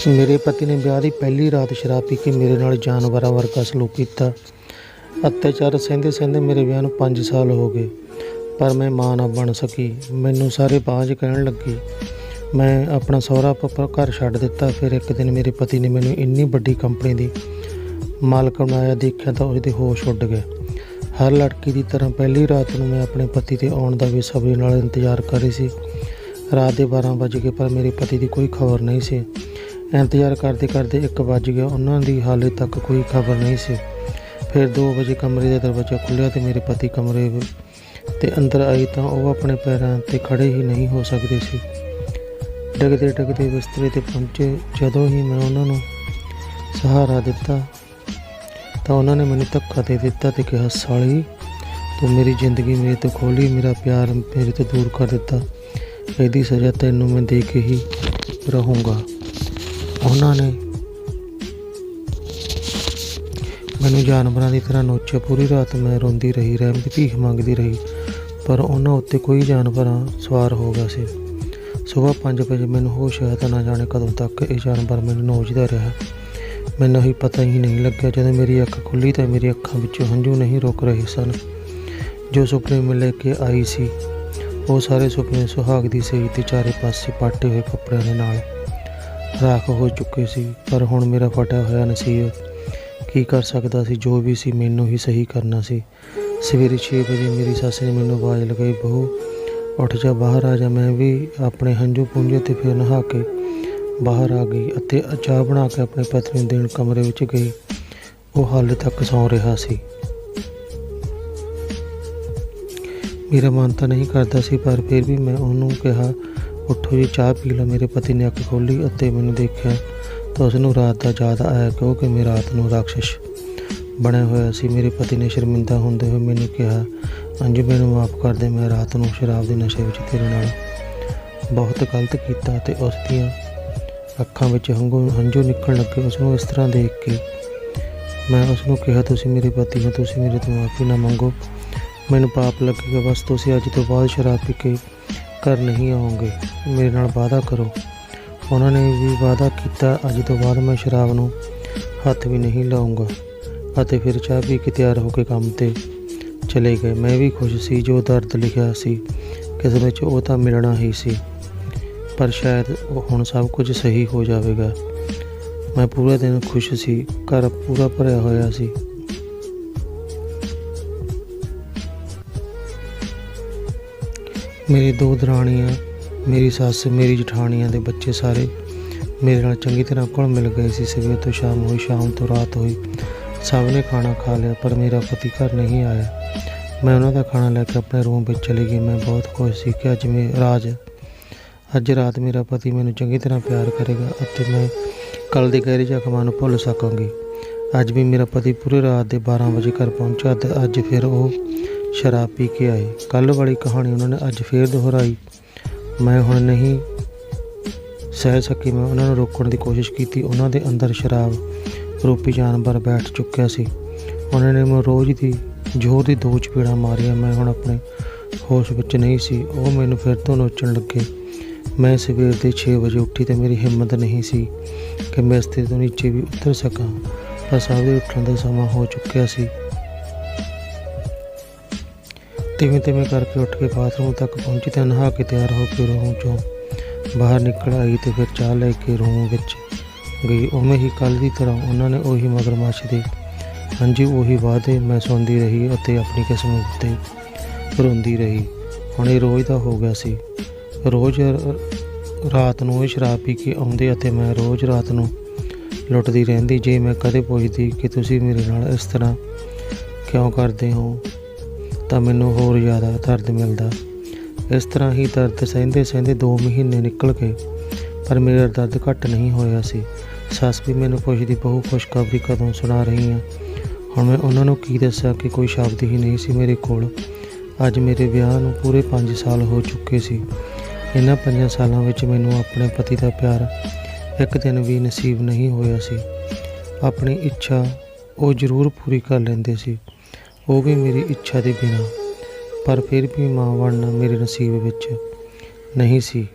ਮੇਰੇ ਪਤੀ ਨੇ ਵਿਆਹ ਦੀ ਪਹਿਲੀ ਰਾਤ ਸ਼ਰਾਬ ਪੀ ਕੇ ਮੇਰੇ ਨਾਲ ਜਾਨਵਰਾਂ ਵਰਗਾ ਸਲੂਕ ਕੀਤਾ। ਅਤਿਆਚਾਰ ਸਹਿੰਦੇ ਸਹਿੰਦੇ ਮੇਰੇ ਵਿਆਹ ਨੂੰ 5 ਸਾਲ ਹੋ ਗਏ, ਪਰ ਮੈਂ ਮਾਂ ਨਾ ਬਣ ਸਕੀ। ਮੈਨੂੰ ਸਾਰੇ ਬਾਂਝ ਕਹਿਣ ਲੱਗੇ। ਮੈਂ ਆਪਣਾ ਸਹੁਰਾ ਘਰ ਛੱਡ ਦਿੱਤਾ। ਫਿਰ ਇੱਕ ਦਿਨ ਮੇਰੇ ਪਤੀ ਨੇ ਮੈਨੂੰ ਇੰਨੀ ਵੱਡੀ ਕੰਪਨੀ ਦੀ ਮਾਲਕ ਬਣਾਇਆ, ਦੇਖਿਆ ਤਾਂ ਉਸਦੇ ਹੋਸ਼ ਉੱਡ ਗਏ। ਹਰ ਲੜਕੀ ਦੀ ਤਰ੍ਹਾਂ ਪਹਿਲੀ ਰਾਤ ਨੂੰ ਮੈਂ ਆਪਣੇ ਪਤੀ ਦੇ ਆਉਣ ਦਾ ਬੇਸਬਰੀ ਨਾਲ ਇੰਤਜ਼ਾਰ ਕਰ ਰਹੀ ਸੀ। ਰਾਤ ਦੇ 12 ਵੱਜ ਗਏ, ਪਰ ਮੇਰੇ ਪਤੀ ਦੀ ਕੋਈ ਖਬਰ ਨਹੀਂ ਸੀ। ਇੰਤਜ਼ਾਰ ਕਰਦੇ ਕਰਦੇ 1 ਵੱਜ ਗਿਆ, ਉਹਨਾਂ ਦੀ ਹਾਲੇ ਤੱਕ ਕੋਈ ਖਬਰ ਨਹੀਂ ਸੀ। ਫਿਰ 2 ਵਜੇ ਕਮਰੇ ਦਾ ਦਰਵਾਜ਼ਾ ਖੁੱਲ੍ਹਿਆ ਅਤੇ ਮੇਰੇ ਪਤੀ ਕਮਰੇ ਦੇ ਅੰਦਰ ਆਏ ਤਾਂ ਉਹ ਆਪਣੇ ਪੈਰਾਂ 'ਤੇ ਖੜ੍ਹੇ ਹੀ ਨਹੀਂ ਹੋ ਸਕਦੇ ਸੀ। ਡਿੱਗਦੇ ਡਿੱਗਦੇ ਬਿਸਤਰੇ 'ਤੇ ਪਹੁੰਚੇ। ਜਦੋਂ ਹੀ ਮੈਂ ਉਹਨਾਂ ਨੂੰ ਸਹਾਰਾ ਦਿੱਤਾ ਤਾਂ ਉਹਨਾਂ ਨੇ ਮੈਨੂੰ ਧੱਕਾ ਦੇ ਦਿੱਤਾ ਅਤੇ ਕਿਹਾ, ਸਾਲੀ ਤੂੰ ਮੇਰੀ ਜ਼ਿੰਦਗੀ ਮੇਰੇ ਤੋਂ ਖੋਹ ਲਈ, ਮੇਰਾ ਪਿਆਰ ਮੇਰੇ ਤੋਂ ਦੂਰ ਕਰ ਦਿੱਤਾ। ਇਹਦੀ ਸਜ਼ਾ ਤੈਨੂੰ ਮੈਂ ਦੇ ਕੇ ਹੀ ਰਹੂੰਗਾ। ਉਹਨਾਂ ਨੇ ਮੈਨੂੰ ਜਾਨਵਰਾਂ ਦੀ ਤਰ੍ਹਾਂ ਨੋਚਿਆ। ਪੂਰੀ ਰਾਤ ਮੈਂ ਰੋਂਦੀ ਰਹੀ, ਭੀਖ ਮੰਗਦੀ ਰਹੀ, ਪਰ ਉਹਨਾਂ ਉੱਤੇ ਕੋਈ ਜਾਨਵਰਾਂ ਸਵਾਰ ਹੋ ਗਿਆ ਸੀ। ਸੁਬਾਹ 5 ਵਜੇ ਮੈਨੂੰ ਹੋਸ਼ ਆਇਆ ਤਾਂ ਨਾ ਜਾਣੇ ਕਦੋਂ ਤੱਕ ਇਹ ਜਾਨਵਰ ਮੈਨੂੰ ਨੋਚਦਾ ਰਿਹਾ। ਮੈਨੂੰ ਹੀ ਪਤਾ ਹੀ ਨਹੀਂ ਲੱਗਿਆ। ਜਦੋਂ ਮੇਰੀ ਅੱਖ ਖੁੱਲ੍ਹੀ ਤਾਂ ਮੇਰੀ ਅੱਖਾਂ ਵਿੱਚੋਂ ਹੰਝੂ ਨਹੀਂ ਰੁਕ ਰਹੇ ਸਨ। ਜੋ ਸੁਪਨੇ ਮੈਂ ਲੈ ਕੇ ਆਈ ਸੀ ਉਹ ਸਾਰੇ ਸੁਪਨੇ ਸੁਹਾਗ ਦੀ ਸਹੀ ਤੇ ਚਾਰੇ ਪਾਸੇ ਪਾਟੇ ਹੋਏ ਕੱਪੜਿਆਂ ਦੇ ਨਾਲ ਰਾਖ ਹੋ ਚੁੱਕੇ ਸੀ। ਪਰ ਹੁਣ ਮੇਰਾ ਫਟਿਆ ਹੋਇਆ ਨਸੀਬ ਕੀ ਕਰ ਸਕਦਾ ਸੀ? ਜੋ ਵੀ ਸੀ ਮੈਨੂੰ ਹੀ ਸਹੀ ਕਰਨਾ ਸੀ। ਸਵੇਰੇ 6 ਵਜੇ ਮੇਰੀ ਸੱਸ ਨੇ ਮੈਨੂੰ ਆਵਾਜ਼ ਲਗਾਈ, ਬਹੂ ਉੱਠ ਜਾ, ਬਾਹਰ ਆ ਜਾ। ਮੈਂ ਵੀ ਆਪਣੇ ਹੰਝੂ ਪੂੰਝੇ ਅਤੇ ਫਿਰ ਨਹਾ ਕੇ ਬਾਹਰ ਆ ਗਈ ਅਤੇ ਚਾਹ ਬਣਾ ਕੇ ਆਪਣੇ ਪਤੀ ਨੂੰ ਦੇਣ ਕਮਰੇ ਵਿੱਚ ਗਈ। ਉਹ ਹਾਲੇ ਤੱਕ ਸੌਂ ਰਿਹਾ ਸੀ। ਮੇਰਾ ਮਨ ਤਾਂ ਨਹੀਂ ਕਰਦਾ ਸੀ, ਪਰ ਫਿਰ ਵੀ ਮੈਂ ਉਹਨੂੰ ਕਿਹਾ, ਉੱਠੋ ਜੀ, ਚਾਹ ਪੀ ਲਓ। ਮੇਰੇ ਪਤੀ ਨੇ ਅੱਖ ਖੋਲ੍ਹੀ ਅਤੇ ਮੈਨੂੰ ਦੇਖਿਆ ਤਾਂ ਉਸਨੂੰ ਰਾਤ ਦਾ ਯਾਦ ਆਇਆ, ਕਿਉਂਕਿ ਮੈਂ ਰਾਤ ਨੂੰ ਰਾਖਸ਼ ਬਣਿਆ ਹੋਇਆ ਸੀ। ਮੇਰੇ ਪਤੀ ਨੇ ਸ਼ਰਮਿੰਦਾ ਹੁੰਦੇ ਹੋਏ ਮੈਨੂੰ ਕਿਹਾ, ਅੰਜੂ ਮੈਨੂੰ ਮਾਫ਼ ਕਰ ਦੇ, ਮੈਂ ਰਾਤ ਨੂੰ ਸ਼ਰਾਬ ਦੇ ਨਸ਼ੇ ਵਿੱਚ ਤੇਰੇ ਨਾਲ ਬਹੁਤ ਗਲਤ ਕੀਤਾ। ਅਤੇ ਉਸ ਦੀਆਂ ਅੱਖਾਂ ਵਿੱਚ ਹੰਝੂ ਨਿਕਲਣ ਲੱਗੇ। ਉਸਨੂੰ ਇਸ ਤਰ੍ਹਾਂ ਦੇਖ ਕੇ ਮੈਂ ਉਸਨੂੰ ਕਿਹਾ, ਤੁਸੀਂ ਮੇਰੇ ਪਤੀ ਹੋ, ਤੁਸੀਂ ਮੇਰੇ ਤੋਂ ਮਾਫ਼ੀ ਨਾ ਮੰਗੋ, ਮੈਨੂੰ ਪਾਪ ਲੱਗੇਗਾ। ਬਸ ਤੁਸੀਂ ਅੱਜ ਤੋਂ ਬਾਅਦ ਸ਼ਰਾਬ ਪੀ ਕੇ ਘਰ ਨਹੀਂ ਆਓਗੇ, ਮੇਰੇ ਨਾਲ ਵਾਅਦਾ ਕਰੋ। ਉਹਨਾਂ ਨੇ ਵੀ ਵਾਅਦਾ ਕੀਤਾ, ਅੱਜ ਤੋਂ ਬਾਅਦ ਮੈਂ ਸ਼ਰਾਬ ਨੂੰ ਹੱਥ ਵੀ ਨਹੀਂ ਲਾਊਂਗਾ। ਅਤੇ ਫਿਰ ਚਾਹ ਪੀ ਕੇ ਤਿਆਰ ਹੋ ਕੇ ਕੰਮ 'ਤੇ ਚਲੇ ਗਏ। ਮੈਂ ਵੀ ਖੁਸ਼ ਸੀ। ਜੋ ਦਰਦ ਲਿਖਿਆ ਸੀ ਕਿਸਮਤ ਵਿੱਚ ਉਹ ਤਾਂ ਮਿਲਣਾ ਹੀ ਸੀ, ਪਰ ਸ਼ਾਇਦ ਹੁਣ ਸਭ ਕੁਝ ਸਹੀ ਹੋ ਜਾਵੇਗਾ। ਮੈਂ ਪੂਰਾ ਦਿਨ ਖੁਸ਼ ਸੀ। ਘਰ ਪੂਰਾ ਭਰਿਆ ਹੋਇਆ ਸੀ। ਮੇਰੀ 2 ਦਰਾਣੀਆਂ, ਮੇਰੀ ਸੱਸ, ਮੇਰੀ ਜਠਾਣੀਆਂ ਦੇ ਬੱਚੇ ਸਾਰੇ ਮੇਰੇ ਨਾਲ ਚੰਗੀ ਤਰ੍ਹਾਂ ਘੁਲ ਮਿਲ ਗਏ ਸੀ। ਸਵੇਰ ਤੋਂ ਸ਼ਾਮ ਹੋਈ, ਸ਼ਾਮ ਤੋਂ ਰਾਤ ਹੋਈ, ਸਭ ਨੇ ਖਾਣਾ ਖਾ ਲਿਆ, ਪਰ ਮੇਰਾ ਪਤੀ ਘਰ ਨਹੀਂ ਆਇਆ। ਮੈਂ ਉਹਨਾਂ ਦਾ ਖਾਣਾ ਲੈ ਕੇ ਆਪਣੇ ਰੂਮ ਵਿੱਚ ਚਲੀ ਗਈ। ਮੈਂ ਬਹੁਤ ਖੁਸ਼ ਸੀ ਕਿ ਅੱਜ ਰਾਤ ਮੇਰਾ ਪਤੀ ਮੈਨੂੰ ਚੰਗੀ ਤਰ੍ਹਾਂ ਪਿਆਰ ਕਰੇਗਾ ਅਤੇ ਮੈਂ ਕੱਲ੍ਹ ਦੇ ਗਹਿਰੇ ਜ਼ਖਮਾਂ ਨੂੰ ਭੁੱਲ ਸਕਾਂਗੀ। ਅੱਜ ਵੀ ਮੇਰਾ ਪਤੀ ਪੂਰੀ ਰਾਤ ਦੇ 12 ਵਜੇ ਘਰ ਪਹੁੰਚਾ ਅਤੇ ਅੱਜ ਫਿਰ ਉਹ ਸ਼ਰਾਬ ਪੀ ਕੇ ਆਏ। ਕੱਲ੍ਹ ਵਾਲੀ ਕਹਾਣੀ ਉਹਨਾਂ ਨੇ ਅੱਜ ਫਿਰ ਦੁਹਰਾਈ। ਮੈਂ ਹੁਣ ਨਹੀਂ ਸਹਿ ਸਕੀ। ਮੈਂ ਉਹਨਾਂ ਨੂੰ ਰੋਕਣ ਦੀ ਕੋਸ਼ਿਸ਼ ਕੀਤੀ। ਉਹਨਾਂ ਦੇ ਅੰਦਰ ਸ਼ਰਾਬ ਰੂਪੀ ਜਾਨਵਰ ਬੈਠ ਚੁੱਕਿਆ ਸੀ। ਉਹਨਾਂ ਨੇ ਮੈਨੂੰ ਰੋਜ਼ ਦੀ ਜ਼ੋਰ ਦੀ 2 ਚਪੇੜਾਂ ਮਾਰੀਆਂ। ਮੈਂ ਹੁਣ ਆਪਣੇ ਹੋਸ਼ ਵਿੱਚ ਨਹੀਂ ਸੀ। ਉਹ ਮੈਨੂੰ ਫਿਰ ਤੋਂ ਨੋਚਣ ਲੱਗੇ। ਮੈਂ ਸਵੇਰ ਦੇ 6 ਵਜੇ ਉੱਠੀ ਅਤੇ ਮੇਰੀ ਹਿੰਮਤ ਨਹੀਂ ਸੀ ਕਿ ਮੈਂ ਬਿਸਤਰੇ ਤੋਂ ਨੀਚੇ ਵੀ ਉਤਰ ਸਕਾਂ, ਪਰ ਸਭ ਦੇ ਉੱਠਣ ਦਾ ਸਮਾਂ ਹੋ ਚੁੱਕਿਆ ਸੀ। ਤਿਵੇਂ ਕਰਕੇ ਉੱਠ ਕੇ ਬਾਥਰੂਮ ਤੱਕ ਪਹੁੰਚੀ ਅਤੇ ਨਹਾ ਕੇ ਤਿਆਰ ਹੋ ਕੇ ਰੂਮ 'ਚੋਂ ਬਾਹਰ ਨਿਕਲ ਆਈ ਅਤੇ ਫਿਰ ਚਾਹ ਲੈ ਕੇ ਰੂਮ ਵਿੱਚ ਗਈ। ਉਵੇਂ ਹੀ ਕੱਲ੍ਹ ਦੀ ਤਰ੍ਹਾਂ ਉਹਨਾਂ ਨੇ ਉਹੀ ਮਗਰਮੱਛ ਦੇ ਹੰਝੂ, ਉਹੀ ਵਾਅਦੇ। ਮੈਂ ਸੁਣਦੀ ਰਹੀ ਅਤੇ ਆਪਣੀ ਕਿਸਮਤ 'ਤੇ ਰੋਂਦੀ ਰਹੀ। ਹੁਣ ਇਹ ਰੋਜ਼ ਦਾ ਹੋ ਗਿਆ ਸੀ। ਰੋਜ਼ ਰਾਤ ਨੂੰ ਇਹ ਸ਼ਰਾਬ ਪੀ ਕੇ ਆਉਂਦੇ ਅਤੇ ਮੈਂ ਰੋਜ਼ ਰਾਤ ਨੂੰ ਲੁੱਟਦੀ ਰਹਿੰਦੀ। ਜੇ ਮੈਂ ਕਦੇ ਪੁੱਛਦੀ ਕਿ ਤੁਸੀਂ ਮੇਰੇ ਨਾਲ ਇਸ ਤਰ੍ਹਾਂ ਕਿਉਂ ਕਰਦੇ ਹੋ ਤਾਂ ਮੈਨੂੰ ਹੋਰ ਜ਼ਿਆਦਾ ਦਰਦ ਮਿਲਦਾ। ਇਸ ਤਰ੍ਹਾਂ ਹੀ ਦਰਦ ਸਹਿੰਦੇ ਸਹਿੰਦੇ 2 ਮਹੀਨੇ ਨਿਕਲ ਗਏ, ਪਰ ਮੇਰਾ ਦਰਦ ਘੱਟ ਨਹੀਂ ਹੋਇਆ ਸੀ। ਸੱਸ ਵੀ ਮੈਨੂੰ ਪੁੱਛਦੀ, ਬਹੂ ਖੁਸ਼ਖਬਰੀ ਕਦੋਂ ਸੁਣਾ ਰਹੀ ਹਾਂ? ਹੁਣ ਮੈਂ ਉਹਨਾਂ ਨੂੰ ਕੀ ਦੱਸਾਂ ਕਿ ਕੋਈ ਸ਼ਬਦ ਹੀ ਨਹੀਂ ਸੀ ਮੇਰੇ ਕੋਲ। ਅੱਜ ਮੇਰੇ ਵਿਆਹ ਨੂੰ ਪੂਰੇ 5 ਸਾਲ ਹੋ ਚੁੱਕੇ ਸੀ। ਇਹਨਾਂ 5 ਸਾਲਾਂ ਵਿੱਚ ਮੈਨੂੰ ਆਪਣੇ ਪਤੀ ਦਾ ਪਿਆਰ ਇੱਕ ਦਿਨ ਵੀ ਨਸੀਬ ਨਹੀਂ ਹੋਇਆ ਸੀ। ਆਪਣੀ ਇੱਛਾ ਉਹ ਜ਼ਰੂਰ ਪੂਰੀ ਕਰ ਲੈਂਦੇ ਸੀ, ਉਹ ਵੀ ਮੇਰੀ ਇੱਛਾ ਦੇ ਬਿਨਾਂ, ਪਰ ਫਿਰ ਵੀ ਮਾਂ ਬਣਨਾ ਮੇਰੇ ਨਸੀਬ ਵਿੱਚ ਨਹੀਂ ਸੀ।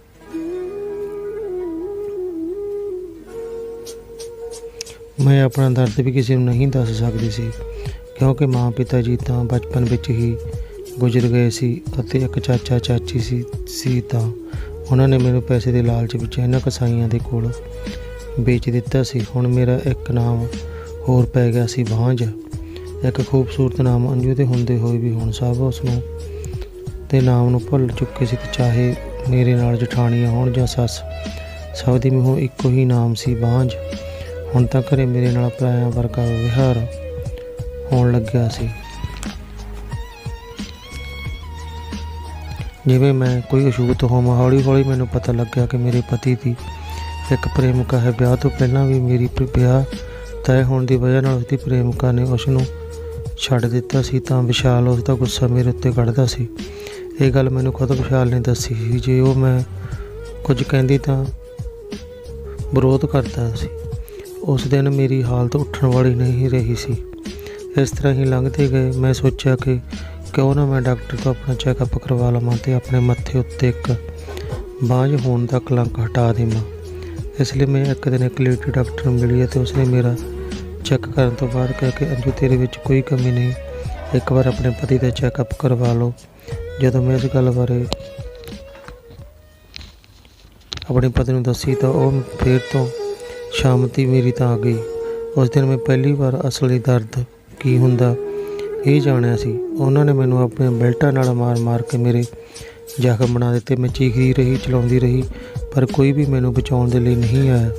ਮੈਂ ਆਪਣਾ ਦਰਦ ਵੀ ਕਿਸੇ ਨੂੰ ਨਹੀਂ ਦੱਸ ਸਕਦੀ ਸੀ, ਕਿਉਂਕਿ ਮਾਂ ਪਿਤਾ ਜੀ ਤਾਂ ਬਚਪਨ ਵਿੱਚ ਹੀ ਗੁਜ਼ਰ ਗਏ ਸੀ ਅਤੇ ਇੱਕ ਚਾਚਾ ਚਾਚੀ ਸੀ ਤਾਂ ਉਹਨਾਂ ਨੇ ਮੈਨੂੰ ਪੈਸੇ ਦੇ ਲਾਲਚ ਵਿੱਚ ਇਹਨਾਂ ਕਸਾਈਆਂ ਦੇ ਕੋਲ ਵੇਚ ਦਿੱਤਾ ਸੀ। ਹੁਣ ਮੇਰਾ ਇੱਕ ਨਾਮ ਹੋਰ ਪੈ ਗਿਆ ਸੀ, ਬਾਂਝ। ਇੱਕ ਖੂਬਸੂਰਤ ਨਾਮ ਅੰਜੂ ਦੇ ਹੁੰਦੇ ਹੋਏ ਵੀ ਹੁਣ ਸਭ ਉਸ ਨੂੰ ਦੇ ਨਾਮ ਨੂੰ ਭੁੱਲ ਚੁੱਕੇ ਸੀ, ਤੇ ਚਾਹੇ ਮੇਰੇ ਨਾਲ ਜਠਾਣੀਆਂ ਹੋਣ ਜਾਂ ਸੱਸ, ਸਭ ਦੀ ਮੂੰਹੋਂ ਇੱਕੋ ਹੀ ਨਾਮ ਸੀ, ਬਾਂਝ। ਹੁਣ ਤਾਂ ਘਰੇ ਮੇਰੇ ਨਾਲ ਪਰਾਇਆਂ ਵਰਗਾ ਵਿਹਾਰ ਹੋਣ ਲੱਗਿਆ ਸੀ, ਜਿਵੇਂ ਮੈਂ ਕੋਈ ਅਛੂਤ ਹੋਵਾਂ। ਹੌਲੀ ਹੌਲੀ ਮੈਨੂੰ ਪਤਾ ਲੱਗਿਆ ਕਿ ਮੇਰੇ ਪਤੀ ਦੀ ਇੱਕ ਪ੍ਰੇਮਿਕਾ ਹੈ। ਵਿਆਹ ਤੋਂ ਪਹਿਲਾਂ ਵੀ ਮੇਰੀ ਵਿਆਹ ਤੈਅ ਹੋਣ ਦੀ ਵਜ੍ਹਾ ਨਾਲ ਉਸਦੀ ਪ੍ਰੇਮਿਕਾ ਨੇ ਉਸ ਨੂੰ ਛੱਡ ਦਿੱਤਾ ਸੀ, ਤਾਂ ਵਿਸ਼ਾਲ ਉਸ ਦਾ ਗੁੱਸਾ ਮੇਰੇ ਉੱਤੇ ਕੱਢਦਾ ਸੀ। ਇਹ ਗੱਲ ਮੈਨੂੰ ਖੁਦ ਵਿਸ਼ਾਲ ਨੇ ਦੱਸੀ ਸੀ। ਜੇ ਉਹ ਮੈਂ ਕੁਝ ਕਹਿੰਦੀ ਤਾਂ ਵਿਰੋਧ ਕਰਦਾ ਸੀ। ਉਸ ਦਿਨ ਮੇਰੀ ਹਾਲਤ ਉੱਠਣ ਵਾਲੀ ਨਹੀਂ ਰਹੀ ਸੀ। ਇਸ ਤਰ੍ਹਾਂ ਹੀ ਲੰਘਦੇ ਗਏ। ਮੈਂ ਸੋਚਿਆ ਕਿ ਕਿਉਂ ਨਾ ਮੈਂ ਡਾਕਟਰ ਤੋਂ ਆਪਣਾ ਚੈੱਕਅਪ ਕਰਵਾ ਲਵਾਂ ਅਤੇ ਆਪਣੇ ਮੱਥੇ ਉੱਤੇ ਇੱਕ ਬਾਂਝ ਹੋਣ ਦਾ ਕਲੰਕ ਹਟਾ ਦੇਵਾਂ। ਇਸ ਲਈ ਮੈਂ ਇੱਕ ਦਿਨ ਇੱਕ ਲੇਡੀ ਡਾਕਟਰ ਨੂੰ ਮਿਲੀ ਅਤੇ ਉਸਨੇ ਮੇਰਾ ਚੈੱਕ ਕਰਨ ਤੋਂ ਬਾਅਦ ਕਿਹਾ ਕਿ ਅੰਜੂ, ਤੇਰੇ ਵਿੱਚ ਕੋਈ ਕਮੀ ਨਹੀਂ, ਇੱਕ ਵਾਰ ਆਪਣੇ ਪਤੀ ਦਾ ਚੈੱਕਅਪ ਕਰਵਾ ਲਓ। ਜਦੋਂ ਮੈਂ ਇਸ ਗੱਲ ਬਾਰੇ ਆਪਣੇ ਪਤੀ ਨੂੰ ਦੱਸੀ ਤਾਂ ਉਹ ਫਿਰ ਤੋਂ ਸ਼ਾਂਤੀ ਮੇਰੀ ਤਾਂ ਆ ਗਈ। ਉਸ ਦਿਨ ਮੈਂ ਪਹਿਲੀ ਵਾਰ ਅਸਲੀ ਦਰਦ ਕੀ ਹੁੰਦਾ ਇਹ ਜਾਣਿਆ ਸੀ। ਉਹਨਾਂ ਨੇ ਮੈਨੂੰ ਆਪਣੇ ਬੈਲਟਾਂ ਨਾਲ ਮਾਰ ਕੇ ਮੇਰੇ ਜ਼ਖਮ ਬਣਾ ਦਿੱਤੇ। ਮੈਂ ਚੀਖਦੀ ਰਹੀ, ਚਲਾਉਂਦੀ ਰਹੀ, ਪਰ ਕੋਈ ਵੀ ਮੈਨੂੰ ਬਚਾਉਣ ਦੇ ਲਈ ਨਹੀਂ ਆਇਆ।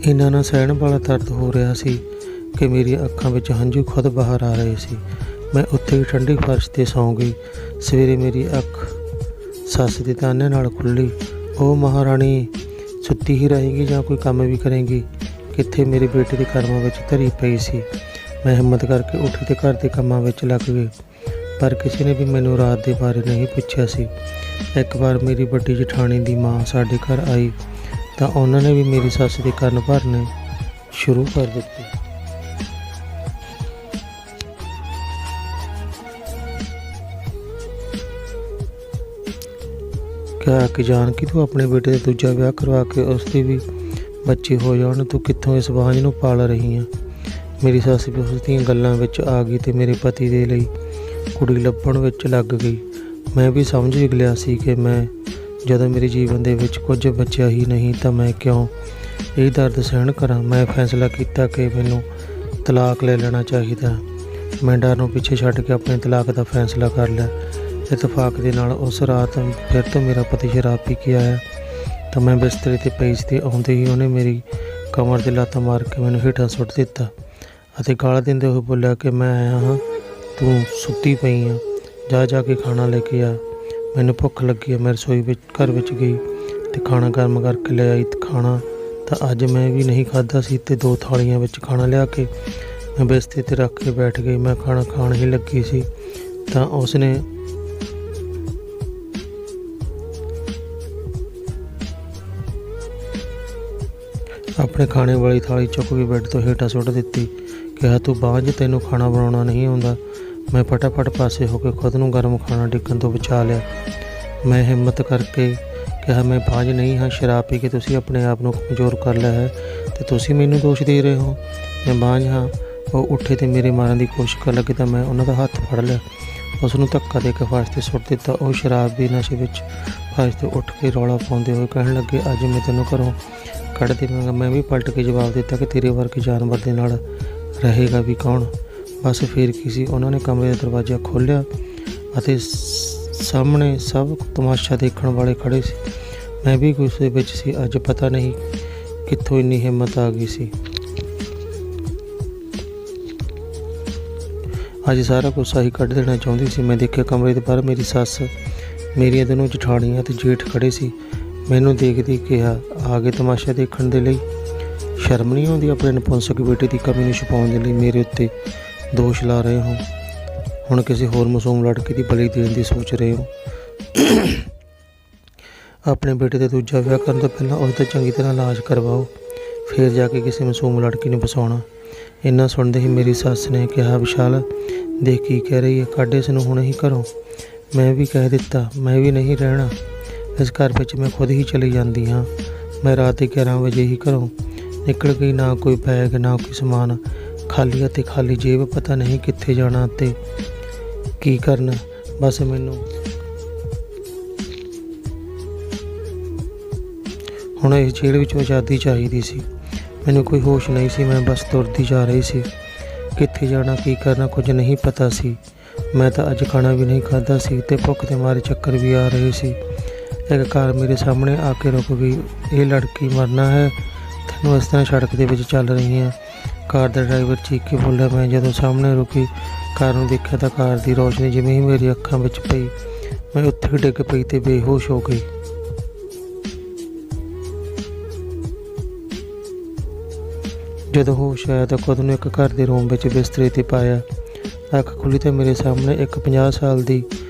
ਇਹਨਾਂ ਨਾਲ ਸਹਿਣ ਵਾਲਾ ਦਰਦ ਹੋ ਰਿਹਾ ਸੀ ਕਿ ਮੇਰੀਆਂ ਅੱਖਾਂ ਵਿੱਚ ਹੰਝੂ ਖੁਦ ਬਾਹਰ ਆ ਰਹੇ ਸੀ। ਮੈਂ ਉੱਥੇ ਹੀ ਠੰਡੀ ਫਰਸ਼ 'ਤੇ ਸੌਂ ਗਈ। ਸਵੇਰੇ ਮੇਰੀ ਅੱਖ ਸੱਸ ਦੇ ਤਾਨੇ ਨਾਲ ਖੁੱਲ੍ਹੀ। ਉਹ ਮਹਾਰਾਣੀ, ਸੁੱਤੀ ਹੀ ਰਹੇਗੀ ਜਾਂ ਕੋਈ ਕੰਮ ਵੀ ਕਰੇਗੀ? ਕਿੱਥੇ ਮੇਰੇ ਬੇਟੇ ਦੇ ਕਰਮਾਂ ਵਿੱਚ ਧਰੀ ਪਈ ਸੀ। ਮੈਂ ਹਿੰਮਤ ਕਰਕੇ ਉੱਠੀ ਤੇ ਘਰ ਦੇ ਕੰਮਾਂ ਵਿੱਚ ਲੱਗ ਗਈ, ਪਰ ਕਿਸੇ ਨੇ ਵੀ ਮੈਨੂੰ ਰਾਤ ਦੇ ਬਾਰੇ ਨਹੀਂ ਪੁੱਛਿਆ ਸੀ। ਇੱਕ ਵਾਰ ਮੇਰੀ ਵੱਡੀ ਜਠਾਣੀ ਦੀ ਮਾਂ ਸਾਡੇ ਘਰ ਆਈ ਤਾਂ ਉਹਨਾਂ ਨੇ ਵੀ ਮੇਰੀ ਸੱਸ ਦੇ ਕੰਨ ਭਰਨੇ ਸ਼ੁਰੂ ਕਰ ਦਿੱਤੇ। ਕਿਹਾ ਕਿ ਜਾਨਕੀ, ਤੂੰ ਆਪਣੇ ਬੇਟੇ ਦਾ ਦੂਜਾ ਵਿਆਹ ਕਰਵਾ ਕੇ ਉਸ ਦੇ ਵੀ ਬੱਚੇ ਹੋ ਜਾਣ, ਤੂੰ ਕਿੱਥੋਂ ਇਸ ਬਾਂਝ ਨੂੰ ਪਾਲ ਰਹੀ ਹੈ? ਮੇਰੀ ਸੱਸ ਵੀ ਉਸ ਦੀਆਂ ਗੱਲਾਂ ਵਿੱਚ ਆ ਗਈ ਤੇ ਮੇਰੇ ਪਤੀ ਦੇ ਲਈ ਕੁੜੀ ਲੱਭਣ ਵਿੱਚ ਲੱਗ ਗਈ। ਮੈਂ ਵੀ ਸਮਝ ਲਿਆ ਸੀ ਕਿ ਮੈਂ ਜਦੋਂ ਮੇਰੇ ਜੀਵਨ ਦੇ ਵਿੱਚ ਕੁਝ ਬਚਿਆ ਹੀ ਨਹੀਂ ਤਾਂ ਮੈਂ ਕਿਉਂ ਇਹ ਦਰਦ ਸਹਿਣ ਕਰਾਂ। ਮੈਂ ਫੈਸਲਾ ਕੀਤਾ ਕਿ ਮੈਨੂੰ ਤਲਾਕ ਲੈ ਲੈਣਾ ਚਾਹੀਦਾ। ਮੈਂ ਡਰ ਨੂੰ ਪਿੱਛੇ ਛੱਡ ਕੇ ਆਪਣੇ ਤਲਾਕ ਦਾ ਫੈਸਲਾ ਕਰ ਲਿਆ। ਇਤਫਾਕ ਦੇ ਨਾਲ ਉਸ ਰਾਤ ਫਿਰ ਤੋਂ ਮੇਰਾ ਪਤੀ ਸ਼ਰਾਬ ਪੀ ਕੇ ਆਇਆ ਤਾਂ ਮੈਂ ਬਿਸਤਰੇ 'ਤੇ ਪਈ ਸੀ, ਤੇ ਆਉਂਦੇ ਹੀ ਉਹਨੇ ਮੇਰੀ ਕਮਰ 'ਤੇ ਲੱਤ ਮਾਰ ਕੇ ਮੈਨੂੰ ਹੇਠਾਂ ਸੁੱਟ ਦਿੱਤਾ ਅਤੇ ਗਾਲਾਂ ਦਿੰਦੇ ਹੋਏ ਬੋਲਿਆ ਕਿ ਮੈਂ ਆਇਆ ਹਾਂ, ਤੂੰ ਸੁੱਤੀ ਪਈ ਆ, ਜਾ ਕੇ ਖਾਣਾ ਲੈ ਕੇ ਆ। ਮੈਨੂੰ ਭੁੱਖ ਲੱਗੀ ਆ। ਮੈਂ ਰਸੋਈ ਵਿੱਚ ਘਰ ਵਿੱਚ ਗਈ ਅਤੇ ਖਾਣਾ ਗਰਮ ਕਰਕੇ ਲੈ ਆਈ। ਖਾਣਾ ਤਾਂ ਅੱਜ ਮੈਂ ਵੀ ਨਹੀਂ ਖਾਧਾ ਸੀ ਅਤੇ 2 ਥਾਲੀਆਂ ਵਿੱਚ ਖਾਣਾ ਲਿਆ ਕੇ ਮੈਂ ਬਿਸਤਰੇ 'ਤੇ ਰੱਖ ਕੇ ਬੈਠ ਗਈ। ਮੈਂ ਖਾਣਾ ਖਾਣ ਹੀ ਲੱਗੀ ਸੀ ਤਾਂ ਉਸਨੇ ਆਪਣੇ ਖਾਣੇ ਵਾਲੀ ਥਾਲੀ ਚੁੱਕ ਕੇ ਬੈੱਡ ਤੋਂ ਹੇਠਾਂ ਸੁੱਟ ਦਿੱਤੀ। ਕਿਹਾ, ਤੂੰ ਬਾਂਝ, ਤੈਨੂੰ ਖਾਣਾ ਬਣਾਉਣਾ ਨਹੀਂ ਆਉਂਦਾ। ਮੈਂ ਫਟਾਫਟ ਪਾਸੇ ਹੋ ਕੇ ਖੁਦ ਨੂੰ ਗਰਮ ਖਾਣਾ ਡਿੱਗਣ ਤੋਂ ਬਚਾ ਲਿਆ। ਮੈਂ ਹਿੰਮਤ ਕਰਕੇ ਕਿਹਾ, ਮੈਂ ਬਾਂਝ ਨਹੀਂ ਹਾਂ। ਸ਼ਰਾਬ ਪੀ ਕੇ ਤੁਸੀਂ ਆਪਣੇ ਆਪ ਨੂੰ ਕਮਜ਼ੋਰ ਕਰ ਲਿਆ ਹੈ ਅਤੇ ਤੁਸੀਂ ਮੈਨੂੰ ਦੋਸ਼ ਦੇ ਰਹੇ ਹੋ। ਮੈਂ ਬਾਂਝ ਹਾਂ। ਉਹ ਉੱਠੇ ਅਤੇ ਮੇਰੇ ਮਾਰਨ ਦੀ ਕੋਸ਼ਿਸ਼ ਕਰਨ ਲੱਗੇ ਤਾਂ ਮੈਂ ਉਹਨਾਂ ਦਾ ਹੱਥ ਫੜ ਲਿਆ, ਉਸ ਨੂੰ ਧੱਕਾ ਦੇ ਕੇ ਫਰਸ਼ 'ਤੇ ਸੁੱਟ ਦਿੱਤਾ। ਉਹ ਸ਼ਰਾਬ ਦੀ ਨਸ਼ੇ ਵਿੱਚ ਫਰਸ਼ 'ਤੇ ਉੱਠ ਕੇ ਰੌਲਾ ਪਾਉਂਦੇ ਹੋਏ ਕਹਿਣ ਲੱਗੇ, ਅੱਜ ਮੈਂ ਤੈਨੂੰ ਘਰੋਂ ਕੱਢ ਦੇਵਾਂਗਾ। ਮੈਂ ਵੀ ਪਲਟ ਕੇ ਜਵਾਬ ਦਿੱਤਾ ਕਿ ਤੇਰੇ ਵਰਗੇ ਜਾਨਵਰ ਦੇ ਨਾਲ ਰਹੇਗਾ ਵੀ ਕੌਣ? ਬਸ ਫਿਰ ਕੀ ਸੀ। ਉਹਨਾਂ ਨੇ ਕਮਰੇ ਦਾ ਦਰਵਾਜ਼ਾ ਖੋਲ੍ਹਿਆ ਅਤੇ ਸਾਹਮਣੇ ਸਭ ਤਮਾਸ਼ਾ ਦੇਖਣ ਵਾਲੇ ਖੜ੍ਹੇ ਸੀ। ਮੈਂ ਵੀ ਗੁੱਸੇ ਵਿੱਚ ਸੀ। ਅੱਜ ਪਤਾ ਨਹੀਂ ਕਿੱਥੋਂ ਇੰਨੀ ਹਿੰਮਤ ਆ ਗਈ ਸੀ। ਅੱਜ ਸਾਰਾ ਗੁੱਸਾ ਹੀ ਕੱਢ ਦੇਣਾ ਚਾਹੁੰਦੀ ਸੀ। ਮੈਂ ਦੇਖਿਆ ਕਮਰੇ ਦੇ ਬਾਹਰ ਮੇਰੀ ਸੱਸ, ਮੇਰੀਆਂ ਦੋਨੋਂ ਜਠਾਣੀਆਂ ਅਤੇ ਜੇਠ ਖੜ੍ਹੇ ਸੀ। ਮੈਨੂੰ ਦੇਖਦੀ ਕਿਹਾ, ਆ ਗਏ ਤਮਾਸ਼ਾ ਦੇਖਣ ਦੇ ਲਈ? ਸ਼ਰਮ ਨਹੀਂ ਆਉਂਦੀ ਆਪਣੇ ਨਪੁੰਸਕ ਬੇਟੇ ਦੀ ਕਮੀ ਨੂੰ ਛੁਪਾਉਣ ਦੇ ਲਈ ਮੇਰੇ ਉੱਤੇ ਦੋਸ਼ ਲਾ ਰਹੇ ਹੋ? ਹੁਣ ਕਿਸੇ ਹੋਰ ਮਾਸੂਮ ਲੜਕੀ ਦੀ ਬਲੀ ਦੇਣ ਦੀ ਸੋਚ ਰਹੇ ਹੋ? ਆਪਣੇ ਬੇਟੇ ਦਾ ਦੂਜਾ ਵਿਆਹ ਕਰਨ ਤੋਂ ਪਹਿਲਾਂ ਉਸ ਦਾ ਚੰਗੀ ਤਰ੍ਹਾਂ ਇਲਾਜ ਕਰਵਾਓ, ਫਿਰ ਜਾ ਕੇ ਕਿਸੇ ਮਾਸੂਮ ਲੜਕੀ ਨੂੰ ਫਸਾਉਣਾ। ਇੰਨਾ ਸੁਣਦੇ ਹੀ ਮੇਰੀ ਸੱਸ ਨੇ ਕਿਹਾ, ਵਿਸ਼ਾਲ ਦੇਖ ਕੀ ਕਹਿ ਰਹੀ ਹੈ, ਕੱਢ ਇਸ ਨੂੰ ਹੁਣੇ ਹੀ ਘਰੋਂ। ਮੈਂ ਵੀ ਕਹਿ ਦਿੱਤਾ, ਮੈਂ ਵੀ ਨਹੀਂ ਰਹਿਣਾ ਇਸ ਘਰ ਵਿੱਚ, ਮੈਂ ਖੁਦ ਹੀ ਚਲੀ ਜਾਂਦੀ ਹਾਂ। ਮੈਂ ਰਾਤ ਦੇ 11 ਵਜੇ ਹੀ ਘਰੋਂ निकल गई। ना कोई बैग ना कोई समान, खाली ਅਤੇ खाली जेब। पता नहीं कित्थे जाना ते की करना। बस मैनू ਹੁਣ ਇਸ ਜੇਲ੍ਹ ਵਿੱਚੋਂ ਆਜ਼ਾਦੀ ਚਾਹੀਦੀ ਸੀ। ਮੈਨੂੰ ਕੋਈ ਹੋਸ਼ ਨਹੀਂ ਸੀ। ਮੈਂ ਬਸ ਤੁਰਦੀ ਜਾ ਰਹੀ ਸੀ। ਕਿੱਥੇ ਜਾਣਾ ਕੀ ਕਰਨਾ ਕੁਝ ਨਹੀਂ ਪਤਾ ਸੀ। ਮੈਂ ਤਾਂ ਅੱਜ ਖਾਣਾ ਵੀ ਨਹੀਂ ਖਾਧਾ ਸੀ ਤੇ ਭੁੱਖ ਦੇ ਮਾਰੇ ਚੱਕਰ ਵੀ ਆ ਰਹੇ ਸੀ। ਇੱਕ ਕਾਰ ਮੇਰੇ ਸਾਹਮਣੇ ਆ ਕੇ ਰੁਕ ਗਈ। ਇਹ ਲੜਕੀ ਮਰਨਾ ਹੈ, ਤੈਨੂੰ ਇਸ ਤਰ੍ਹਾਂ ਸੜਕ ਦੇ ਵਿੱਚ ਚੱਲ ਰਹੀ ਹਾਂ। ਕਾਰ ਦਾ ਡਰਾਈਵਰ ਚੀਕ ਕੇ ਬੋਲਿਆ। ਮੈਂ ਜਦੋਂ ਸਾਹਮਣੇ ਰੁਕੀ ਕਾਰ ਨੂੰ ਦੇਖਿਆ ਤਾਂ ਕਾਰ ਦੀ ਰੋਸ਼ਨੀ ਜਿਵੇਂ ਹੀ ਮੇਰੀ ਅੱਖਾਂ ਵਿੱਚ ਪਈ, ਮੈਂ ਉੱਥੇ ਡਿੱਗ ਪਈ ਤੇ ਬੇਹੋਸ਼ ਹੋ ਗਈ। ਜਦੋਂ ਹੋਸ਼ ਆਇਆ ਤਾਂ ਖੁਦ ਨੂੰ ਇੱਕ ਘਰ ਦੇ ਰੂਮ ਵਿੱਚ ਬਿਸਤਰੇ 'ਤੇ ਪਾਇਆ। ਅੱਖ ਖੁੱਲ੍ਹੀ ਤਾਂ ਮੇਰੇ ਸਾਹਮਣੇ ਇੱਕ 50 ਸਾਲ ਦੀ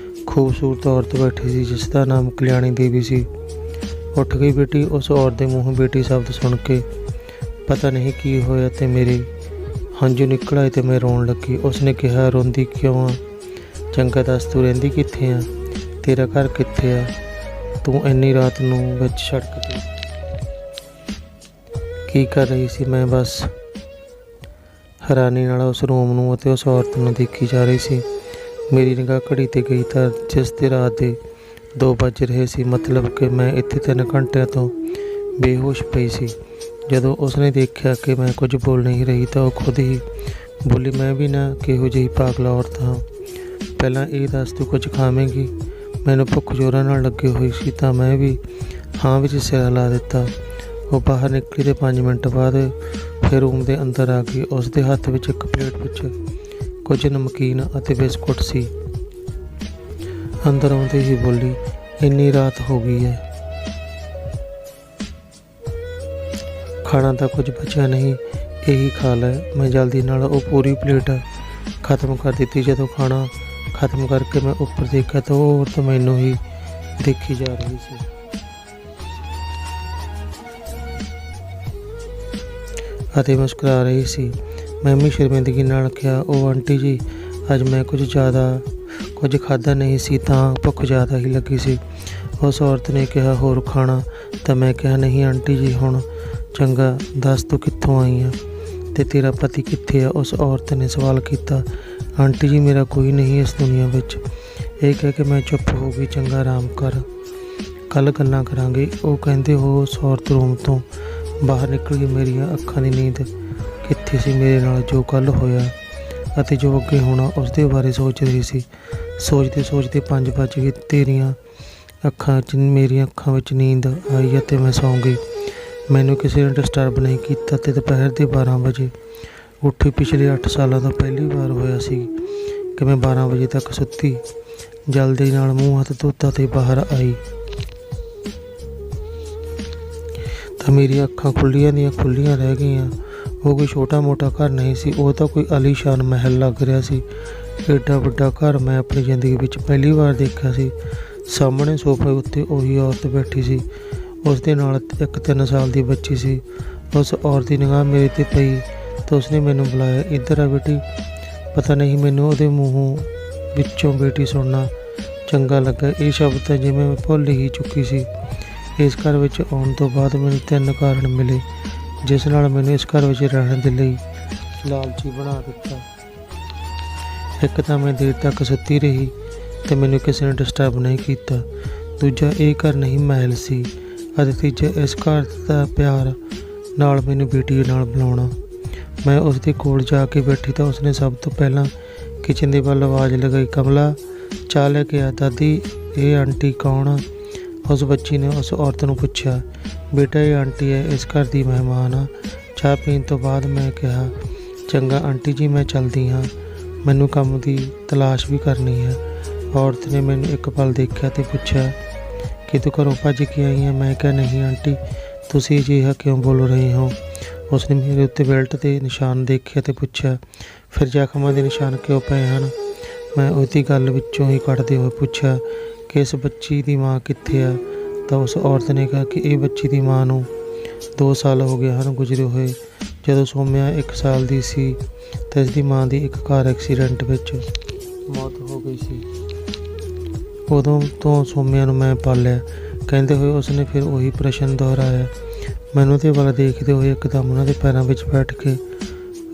ਖੂਬਸੂਰਤ ਔਰਤ ਬੈਠੀ ਸੀ ਜਿਸ ਦਾ ਨਾਮ ਕਲਿਆਣੀ ਦੇਵੀ ਸੀ। ਉੱਠ ਗਈ ਬੇਟੀ। ਉਸ ਔਰਤ ਦੇ ਮੂੰਹੋਂ ਬੇਟੀ ਸ਼ਬਦ ਸੁਣ ਕੇ ਪਤਾ ਨਹੀਂ ਕੀ ਹੋਇਆ ਤੇ ਮੇਰੇ ਹੰਝੂ ਨਿਕਲ ਆਏ ਤੇ ਮੈਂ ਰੋਣ ਲੱਗੀ। ਉਸਨੇ ਕਿਹਾ, ਰੋਂਦੀ ਕਿਉਂ ਆ? ਚੰਗਾ ਦੱਸ ਤੂੰ ਰਹਿੰਦੀ ਕਿੱਥੇ ਆ? ਤੇਰਾ ਘਰ ਕਿੱਥੇ ਆ? ਤੂੰ ਇੰਨੀ ਰਾਤ ਨੂੰ ਵਿੱਚ ਸੜਕ 'ਤੇ ਕੀ ਕਰ ਰਹੀ ਸੀ? ਮੈਂ ਬਸ ਹੈਰਾਨੀ ਨਾਲ ਉਸ ਰੂਮ ਨੂੰ ਅਤੇ ਉਸ ਔਰਤ ਨੂੰ ਦੇਖੀ ਜਾ ਰਹੀ ਸੀ। ਮੇਰੀ ਨਿਗਾਹ ਘੜੀ 'ਤੇ ਗਈ ਤਾਂ ਜਿਸ ਦੇ ਰਾਤ ਦੇ 2 ਵੱਜ ਰਹੇ ਸੀ, ਮਤਲਬ ਕਿ ਮੈਂ ਇੱਥੇ 3 ਘੰਟਿਆਂ ਤੋਂ ਬੇਹੋਸ਼ ਪਈ ਸੀ। ਜਦੋਂ ਉਸਨੇ ਦੇਖਿਆ ਕਿ ਮੈਂ ਕੁਝ ਬੋਲ ਨਹੀਂ ਰਹੀ ਤਾਂ ਉਹ ਖੁਦ ਹੀ ਬੋਲੀ, ਮੈਂ ਵੀ ਨਾ ਕਿਹੋ ਜਿਹੀ ਪਾਗਲ ਔਰਤ ਹਾਂ। ਪਹਿਲਾਂ ਇਹ ਦੱਸ ਤੂੰ ਕੁਝ ਖਾਵੇਂਗੀ? ਮੈਨੂੰ ਭੁੱਖ ਜ਼ੋਰਾਂ ਨਾਲ ਲੱਗੀ ਹੋਈ ਸੀ ਤਾਂ ਮੈਂ ਵੀ ਹਾਂ ਵਿੱਚ ਸਿਰ ਹਿਲਾ ਦਿੱਤਾ। ਉਹ ਬਾਹਰ ਨਿਕਲੀ ਤੇ 5 ਮਿੰਟ ਬਾਅਦ ਫਿਰ ਰੂਮ ਦੇ ਅੰਦਰ ਆ ਗਈ। ਉਸ ਦੇ ਹੱਥ ਵਿੱਚ ਇੱਕ ਪਲੇਟ ਵਿੱਚ ਕੁਝ ਨਮਕੀਨ ਅਤੇ ਬਿਸਕੁਟ ਸੀ। ਅੰਦਰ ਆਉਂਦੇ ਹੀ ਬੋਲੀ, ਇੰਨੀ ਰਾਤ ਹੋ ਗਈ ਹੈ, ਖਾਣਾ ਤਾਂ ਕੁਝ ਬਚਿਆ ਨਹੀਂ, ਇਹੀ ਖਾ ਲੈ। ਮੈਂ ਜਲਦੀ ਨਾਲ ਉਹ ਪੂਰੀ ਪਲੇਟ ਖ਼ਤਮ ਕਰ ਦਿੱਤੀ। ਜਦੋਂ ਖਾਣਾ ਖ਼ਤਮ ਕਰਕੇ ਮੈਂ ਉੱਪਰ ਦੇਖਿਆ ਤਾਂ ਉਹ ਔਰਤ ਮੈਨੂੰ ਹੀ ਦੇਖੀ ਜਾ ਰਹੀ ਸੀ ਅਤੇ ਮੁਸਕਰਾ ਰਹੀ ਸੀ। ਮੈਂ ਵੀ ਸ਼ਰਮਿੰਦਗੀ ਨਾਲ ਕਿਹਾ, ਉਹ ਆਂਟੀ ਜੀ, ਅੱਜ ਮੈਂ ਕੁਝ ਖਾਧਾ ਨਹੀਂ ਸੀ ਤਾਂ ਭੁੱਖ ਜ਼ਿਆਦਾ ਹੀ ਲੱਗੀ ਸੀ। ਉਸ ਔਰਤ ਨੇ ਕਿਹਾ, ਹੋਰ ਖਾਣਾ? ਤਾਂ ਮੈਂ ਕਿਹਾ, ਨਹੀਂ ਆਂਟੀ ਜੀ, ਹੁਣ ਚੰਗਾ ਦੱਸ ਤੂੰ ਕਿੱਥੋਂ ਆਈ ਆ ਤੇ ਤੇਰਾ ਪਤੀ ਕਿੱਥੇ ਆ? ਉਸ ਔਰਤ ਨੇ ਸਵਾਲ ਕੀਤਾ। ਆਂਟੀ ਜੀ, ਮੇਰਾ ਕੋਈ ਨਹੀਂ ਇਸ ਦੁਨੀਆ ਵਿੱਚ। ਇਹ ਕਹਿ ਕੇ ਮੈਂ ਚੁੱਪ ਹੋ ਗਈ। ਚੰਗਾ ਆਰਾਮ ਕਰ, ਕੱਲ੍ਹ ਗੱਲਾਂ ਕਰਾਂਗੇ। ਉਹ ਕਹਿੰਦੇ ਹੋ ਉਸ ਔਰਤ ਰੂਮ ਤੋਂ ਬਾਹਰ ਨਿਕਲ ਗਈ। ਮੇਰੀਆਂ ਅੱਖਾਂ ਦੀ ਨੀਂਦ ਕਿੱਥੇ ਸੀ? ਮੇਰੇ ਨਾਲ ਜੋ ਕੱਲ੍ਹ ਹੋਇਆ ਅਤੇ ਜੋ ਅੱਗੇ ਹੋਣਾ ਉਸ ਦੇ ਬਾਰੇ ਸੋਚ ਰਹੀ ਸੀ। ਸੋਚਦੇ ਸੋਚਦੇ 5 ਵੱਜ ਗਏ। ਮੇਰੀਆਂ ਅੱਖਾਂ ਵਿੱਚ ਨੀਂਦ ਆਈ ਅਤੇ ਮੈਂ ਸੌਂ ਗਈ। ਮੈਨੂੰ ਕਿਸੇ ਨੇ ਡਿਸਟਰਬ ਨਹੀਂ ਕੀਤਾ ਤੇ ਦੁਪਹਿਰ ਦੇ 12 ਵਜੇ ਉੱਠੀ। ਪਿਛਲੇ 8 ਸਾਲਾਂ ਤੋਂ ਪਹਿਲੀ ਵਾਰ ਹੋਇਆ ਸੀ ਕਿ ਮੈਂ 12 ਵਜੇ ਤੱਕ ਸੁੱਤੀ। ਜਲਦੀ ਨਾਲ ਮੂੰਹ ਹੱਥ ਧੋਤਾ ਤੇ ਬਾਹਰ ਆਈ ਤਾਂ ਮੇਰੀਆਂ ਅੱਖਾਂ ਖੁੱਲ੍ਹੀਆਂ ਦੀਆਂ ਖੁੱਲ੍ਹੀਆਂ ਰਹਿ ਗਈਆਂ। ਉਹ ਕੋਈ ਛੋਟਾ ਮੋਟਾ ਘਰ ਨਹੀਂ ਸੀ, ਉਹ ਤਾਂ ਕੋਈ ਆਲੀਸ਼ਾਨ ਮਹਿਲ ਲੱਗ ਰਿਹਾ ਸੀ। ਐਡਾ ਵੱਡਾ ਘਰ ਮੈਂ ਆਪਣੀ ਜ਼ਿੰਦਗੀ ਵਿੱਚ ਪਹਿਲੀ ਵਾਰ ਦੇਖਿਆ ਸੀ। ਸਾਹਮਣੇ ਸੋਫੇ ਉੱਤੇ ਉਹੀ ਔਰਤ ਬੈਠੀ ਸੀ। ਉਸ ਦੇ ਨਾਲ ਇੱਕ 3 ਸਾਲ ਦੀ ਬੱਚੀ ਸੀ। ਉਸ ਔਰਤ ਦੀ ਨਿਗਾਹ ਮੇਰੇ 'ਤੇ ਪਈ ਤਾਂ ਉਸਨੇ ਮੈਨੂੰ ਬੁਲਾਇਆ, ਇੱਧਰ ਆ ਬੇਟੀ। ਪਤਾ ਨਹੀਂ ਮੈਨੂੰ ਉਹਦੇ ਮੂੰਹੋਂ ਵਿੱਚੋਂ ਬੇਟੀ ਸੁਣਨਾ ਚੰਗਾ ਲੱਗਾ। ਇਹ ਸ਼ਬਦ ਤਾਂ ਜਿਵੇਂ ਮੈਂ ਭੁੱਲ ਹੀ ਚੁੱਕੀ ਸੀ। ਇਸ ਘਰ ਵਿੱਚ ਆਉਣ ਤੋਂ ਬਾਅਦ ਮੈਨੂੰ 3 ਕਾਰਨ ਮਿਲੇ ਜਿਸ ਨਾਲ ਮੈਨੂੰ ਇਸ ਘਰ ਵਿੱਚ ਰਹਿਣ ਦੇ ਲਈ ਲਾਲਚੀ ਬਣਾ ਦਿੱਤਾ। ਇੱਕ ਤਾਂ ਮੈਂ ਦੇਰ ਤੱਕ ਸੁੱਤੀ ਰਹੀ ਅਤੇ ਮੈਨੂੰ ਕਿਸੇ ਨੇ ਡਿਸਟਰਬ ਨਹੀਂ ਕੀਤਾ। ਦੂਜਾ, ਇਹ ਘਰ ਨਹੀਂ ਮਹਿਲ ਸੀ। ਅਤੇ ਤੀਜਾ, ਇਸ ਘਰ ਦਾ ਪਿਆਰ ਨਾਲ ਮੈਨੂੰ ਬੇਟੀ ਨਾਲ ਬੁਲਾਉਣਾ। ਮੈਂ ਉਸ ਦੇ ਕੋਲ ਜਾ ਕੇ ਬੈਠੀ ਤਾਂ ਉਸਨੇ ਸਭ ਤੋਂ ਪਹਿਲਾਂ ਕਿਚਨ ਦੇ ਵੱਲ ਆਵਾਜ਼ ਲਗਾਈ, ਕਮਲਾ ਚਾਹ ਲੈ ਕੇ ਆ। ਦਾਦੀ, ਇਹ ਆਂਟੀ ਕੌਣ ਆ? ਉਸ ਬੱਚੀ ਨੇ ਉਸ ਔਰਤ ਨੂੰ ਪੁੱਛਿਆ। ਬੇਟਾ, ਇਹ ਆਂਟੀ ਹੈ, ਇਸ ਘਰ ਦੀ ਮਹਿਮਾਨ ਆ। ਚਾਹ ਪੀਣ ਤੋਂ ਬਾਅਦ ਮੈਂ ਕਿਹਾ, ਚੰਗਾ ਆਂਟੀ ਜੀ, ਮੈਂ ਚੱਲਦੀ ਹਾਂ, ਮੈਨੂੰ ਕੰਮ ਦੀ ਤਲਾਸ਼ ਵੀ ਕਰਨੀ ਹੈ। ਔਰਤ ਨੇ ਮੈਨੂੰ ਇੱਕ ਪਲ ਦੇਖਿਆ ਤੇ ਪੁੱਛਿਆ ਕਿ ਤੂੰ ਘਰੋਂ ਭੱਜ ਕੇ ਆਈ ਹੈ? ਮੈਂ ਕਿਹਾ, ਨਹੀਂ ਆਂਟੀ, ਤੁਸੀਂ ਅਜਿਹਾ ਕਿਉਂ ਬੋਲ ਰਹੇ ਹੋ? ਉਸਨੇ ਮੇਰੇ ਉੱਤੇ ਬੈਲਟ ਦੇ ਨਿਸ਼ਾਨ ਦੇਖਿਆ ਤੇ ਪੁੱਛਿਆ, ਫਿਰ ਜ਼ਖਮਾਂ ਦੇ ਨਿਸ਼ਾਨ ਕਿਉਂ ਪਏ ਹਨ? ਮੈਂ ਉਹਦੀ ਗੱਲ ਵਿੱਚੋਂ ਹੀ ਕੱਢਦੇ ਹੋਏ ਪੁੱਛਿਆ ਕਿ ਇਸ ਬੱਚੀ ਦੀ ਮਾਂ ਕਿੱਥੇ ਆ? ਤਾਂ ਉਸ ਔਰਤ ਨੇ ਕਿਹਾ ਕਿ ਇਹ ਬੱਚੀ ਦੀ ਮਾਂ ਨੂੰ 2 ਸਾਲ ਹੋ ਗਏ ਹਨ ਗੁਜ਼ਰੇ ਹੋਏ। ਜਦੋਂ ਸੌਮਿਆ 1 ਸਾਲ ਦੀ ਸੀ ਤਾਂ ਇਸ ਦੀ ਮਾਂ ਦੀ ਇੱਕ ਕਾਰ ਐਕਸੀਡੈਂਟ ਵਿੱਚ ਮੌਤ ਹੋ ਗਈ ਸੀ। ਉਦੋਂ ਤੋਂ ਸੌਮਿਆ ਨੂੰ ਮੈਂ ਪਾਲਿਆ। ਕਹਿੰਦੇ ਹੋਏ ਉਸਨੇ ਫਿਰ ਉਹੀ ਪ੍ਰਸ਼ਨ ਦੁਹਰਾਇਆ, ਮੈਨੂੰ ਤੇ ਵੱਲ ਦੇਖਦੇ ਹੋਏ ਇੱਕਦਮ ਉਹਨਾਂ ਦੇ ਪੈਰਾਂ ਵਿੱਚ ਬੈਠ ਕੇ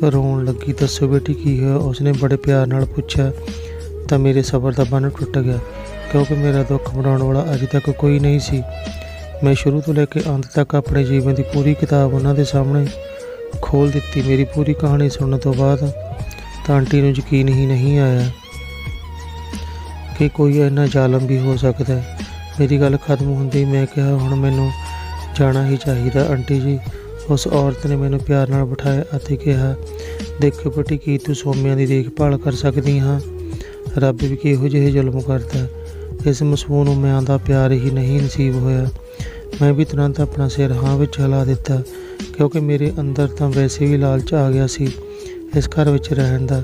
ਰੋਣ ਲੱਗੀ। ਦੱਸੋ ਬੇਟੀ ਕੀ ਹੋਇਆ? ਉਸਨੇ ਬੜੇ ਪਿਆਰ ਨਾਲ ਪੁੱਛਿਆ। ਤਾਂ ਮੇਰੇ ਸਬਰ ਦਾ ਬੰਨ੍ਹ ਟੁੱਟ ਗਿਆ, ਕਿਉਂਕਿ ਮੇਰਾ ਦੁੱਖ ਵੰਡਾਉਣ ਵਾਲਾ ਅੱਜ ਤੱਕ ਕੋਈ ਨਹੀਂ ਸੀ। ਮੈਂ ਸ਼ੁਰੂ ਤੋਂ ਲੈ ਕੇ ਅੰਤ ਤੱਕ ਆਪਣੇ ਜੀਵਨ ਦੀ ਪੂਰੀ ਕਿਤਾਬ ਉਹਨਾਂ ਦੇ ਸਾਹਮਣੇ ਖੋਲ੍ਹ ਦਿੱਤੀ। ਮੇਰੀ ਪੂਰੀ ਕਹਾਣੀ ਸੁਣਨ ਤੋਂ ਬਾਅਦ ਤਾਂ ਆਂਟੀ ਨੂੰ ਯਕੀਨ ਹੀ ਨਹੀਂ ਆਇਆ ਕਿ ਕੋਈ ਇੰਨਾ ਜ਼ਾਲਮ ਵੀ ਹੋ ਸਕਦਾ। ਮੇਰੀ ਗੱਲ ਖਤਮ ਹੁੰਦੀ ਮੈਂ ਕਿਹਾ, ਹੁਣ ਮੈਨੂੰ ਜਾਣਾ ਹੀ ਚਾਹੀਦਾ ਆਂਟੀ ਜੀ। ਉਸ ਔਰਤ ਨੇ ਮੈਨੂੰ ਪਿਆਰ ਨਾਲ ਬਿਠਾਇਆ ਅਤੇ ਕਿਹਾ, ਦੇਖੋ ਬੇਟੀ, ਕੀ ਤੂੰ ਸੋਮਿਆਂ ਦੀ ਦੇਖਭਾਲ ਕਰ ਸਕਦੀ ਹਾਂ? ਰੱਬ ਵੀ ਕਿਹੋ ਜਿਹੇ ਜ਼ੁਲਮ ਕਰਦਾ। ਇਸ ਮਾਸੂਮ ਉਮਿਆਂ ਦਾ ਪਿਆਰ ਹੀ ਨਹੀਂ ਨਸੀਬ ਹੋਇਆ। ਮੈਂ ਵੀ ਤੁਰੰਤ ਆਪਣਾ ਸਿਰ ਹਾਂ ਵਿੱਚ ਹਿਲਾ ਦਿੱਤਾ, ਕਿਉਂਕਿ ਮੇਰੇ ਅੰਦਰ ਤਾਂ ਵੈਸੇ ਵੀ ਲਾਲਚ ਆ ਗਿਆ ਸੀ ਇਸ ਘਰ ਵਿੱਚ ਰਹਿਣ ਦਾ।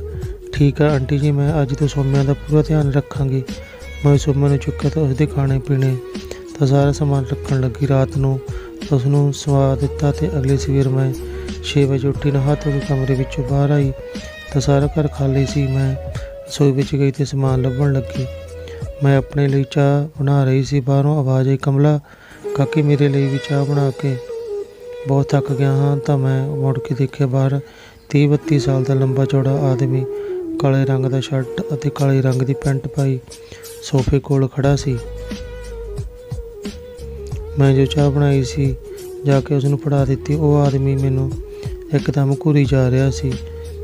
ਠੀਕ ਆ ਆਂਟੀ ਜੀ, ਮੈਂ ਅੱਜ ਤੋਂ ਸੋਮਿਆਂ ਦਾ ਪੂਰਾ ਧਿਆਨ ਰੱਖਾਂਗੀ। ਮੈਂ ਸੋਮਿਆਂ ਨੂੰ ਚੁੱਕਿਆ ਤਾਂ ਉਸਦੇ ਖਾਣੇ ਪੀਣੇ ਦਾ ਸਾਰਾ ਸਮਾਨ ਰੱਖਣ ਲੱਗੀ। ਰਾਤ ਨੂੰ ਉਸਨੂੰ ਸਵਾ ਦਿੱਤਾ ਅਤੇ ਅਗਲੇ ਸਵੇਰ ਮੈਂ 6 ਵਜੇ ਉੱਠੀ। ਨਹਾ ਧੋ ਕੇ ਕਮਰੇ ਵਿੱਚੋਂ ਬਾਹਰ ਆਈ ਤਾਂ ਸਾਰਾ ਘਰ ਖਾਲੀ ਸੀ। ਮੈਂ ਰਸੋਈ ਵਿੱਚ ਗਈ ਅਤੇ ਸਮਾਨ ਲੱਭਣ ਲੱਗੀ। ਮੈਂ ਆਪਣੇ ਲਈ ਚਾਹ ਬਣਾ ਰਹੀ ਸੀ। ਬਾਹਰੋਂ ਆਵਾਜ਼ ਆਈ, ਕਮਲਾ ਕਾਕੀ, ਮੇਰੇ ਲਈ ਵੀ ਚਾਹ ਬਣਾ ਕੇ। ਬਹੁਤ ਥੱਕ ਗਿਆ ਹਾਂ। ਤਾਂ ਮੈਂ ਮੁੜ ਕੇ ਦੇਖਿਆ, ਬਾਹਰ 30-32 ਸਾਲ ਦਾ ਲੰਬਾ ਚੌੜਾ ਆਦਮੀ ਕਾਲੇ ਰੰਗ ਦਾ ਸ਼ਰਟ ਅਤੇ ਕਾਲੇ ਰੰਗ ਦੀ ਪੈਂਟ ਪਾਈ ਸੋਫੇ ਕੋਲ ਖੜ੍ਹਾ ਸੀ। ਮੈਂ ਜੋ ਚਾਹ ਬਣਾਈ ਸੀ ਜਾ ਕੇ ਉਸਨੂੰ ਫੜਾ ਦਿੱਤੀ। ਉਹ ਆਦਮੀ ਮੈਨੂੰ ਇੱਕਦਮ ਘੂਰੀ ਜਾ ਰਿਹਾ ਸੀ।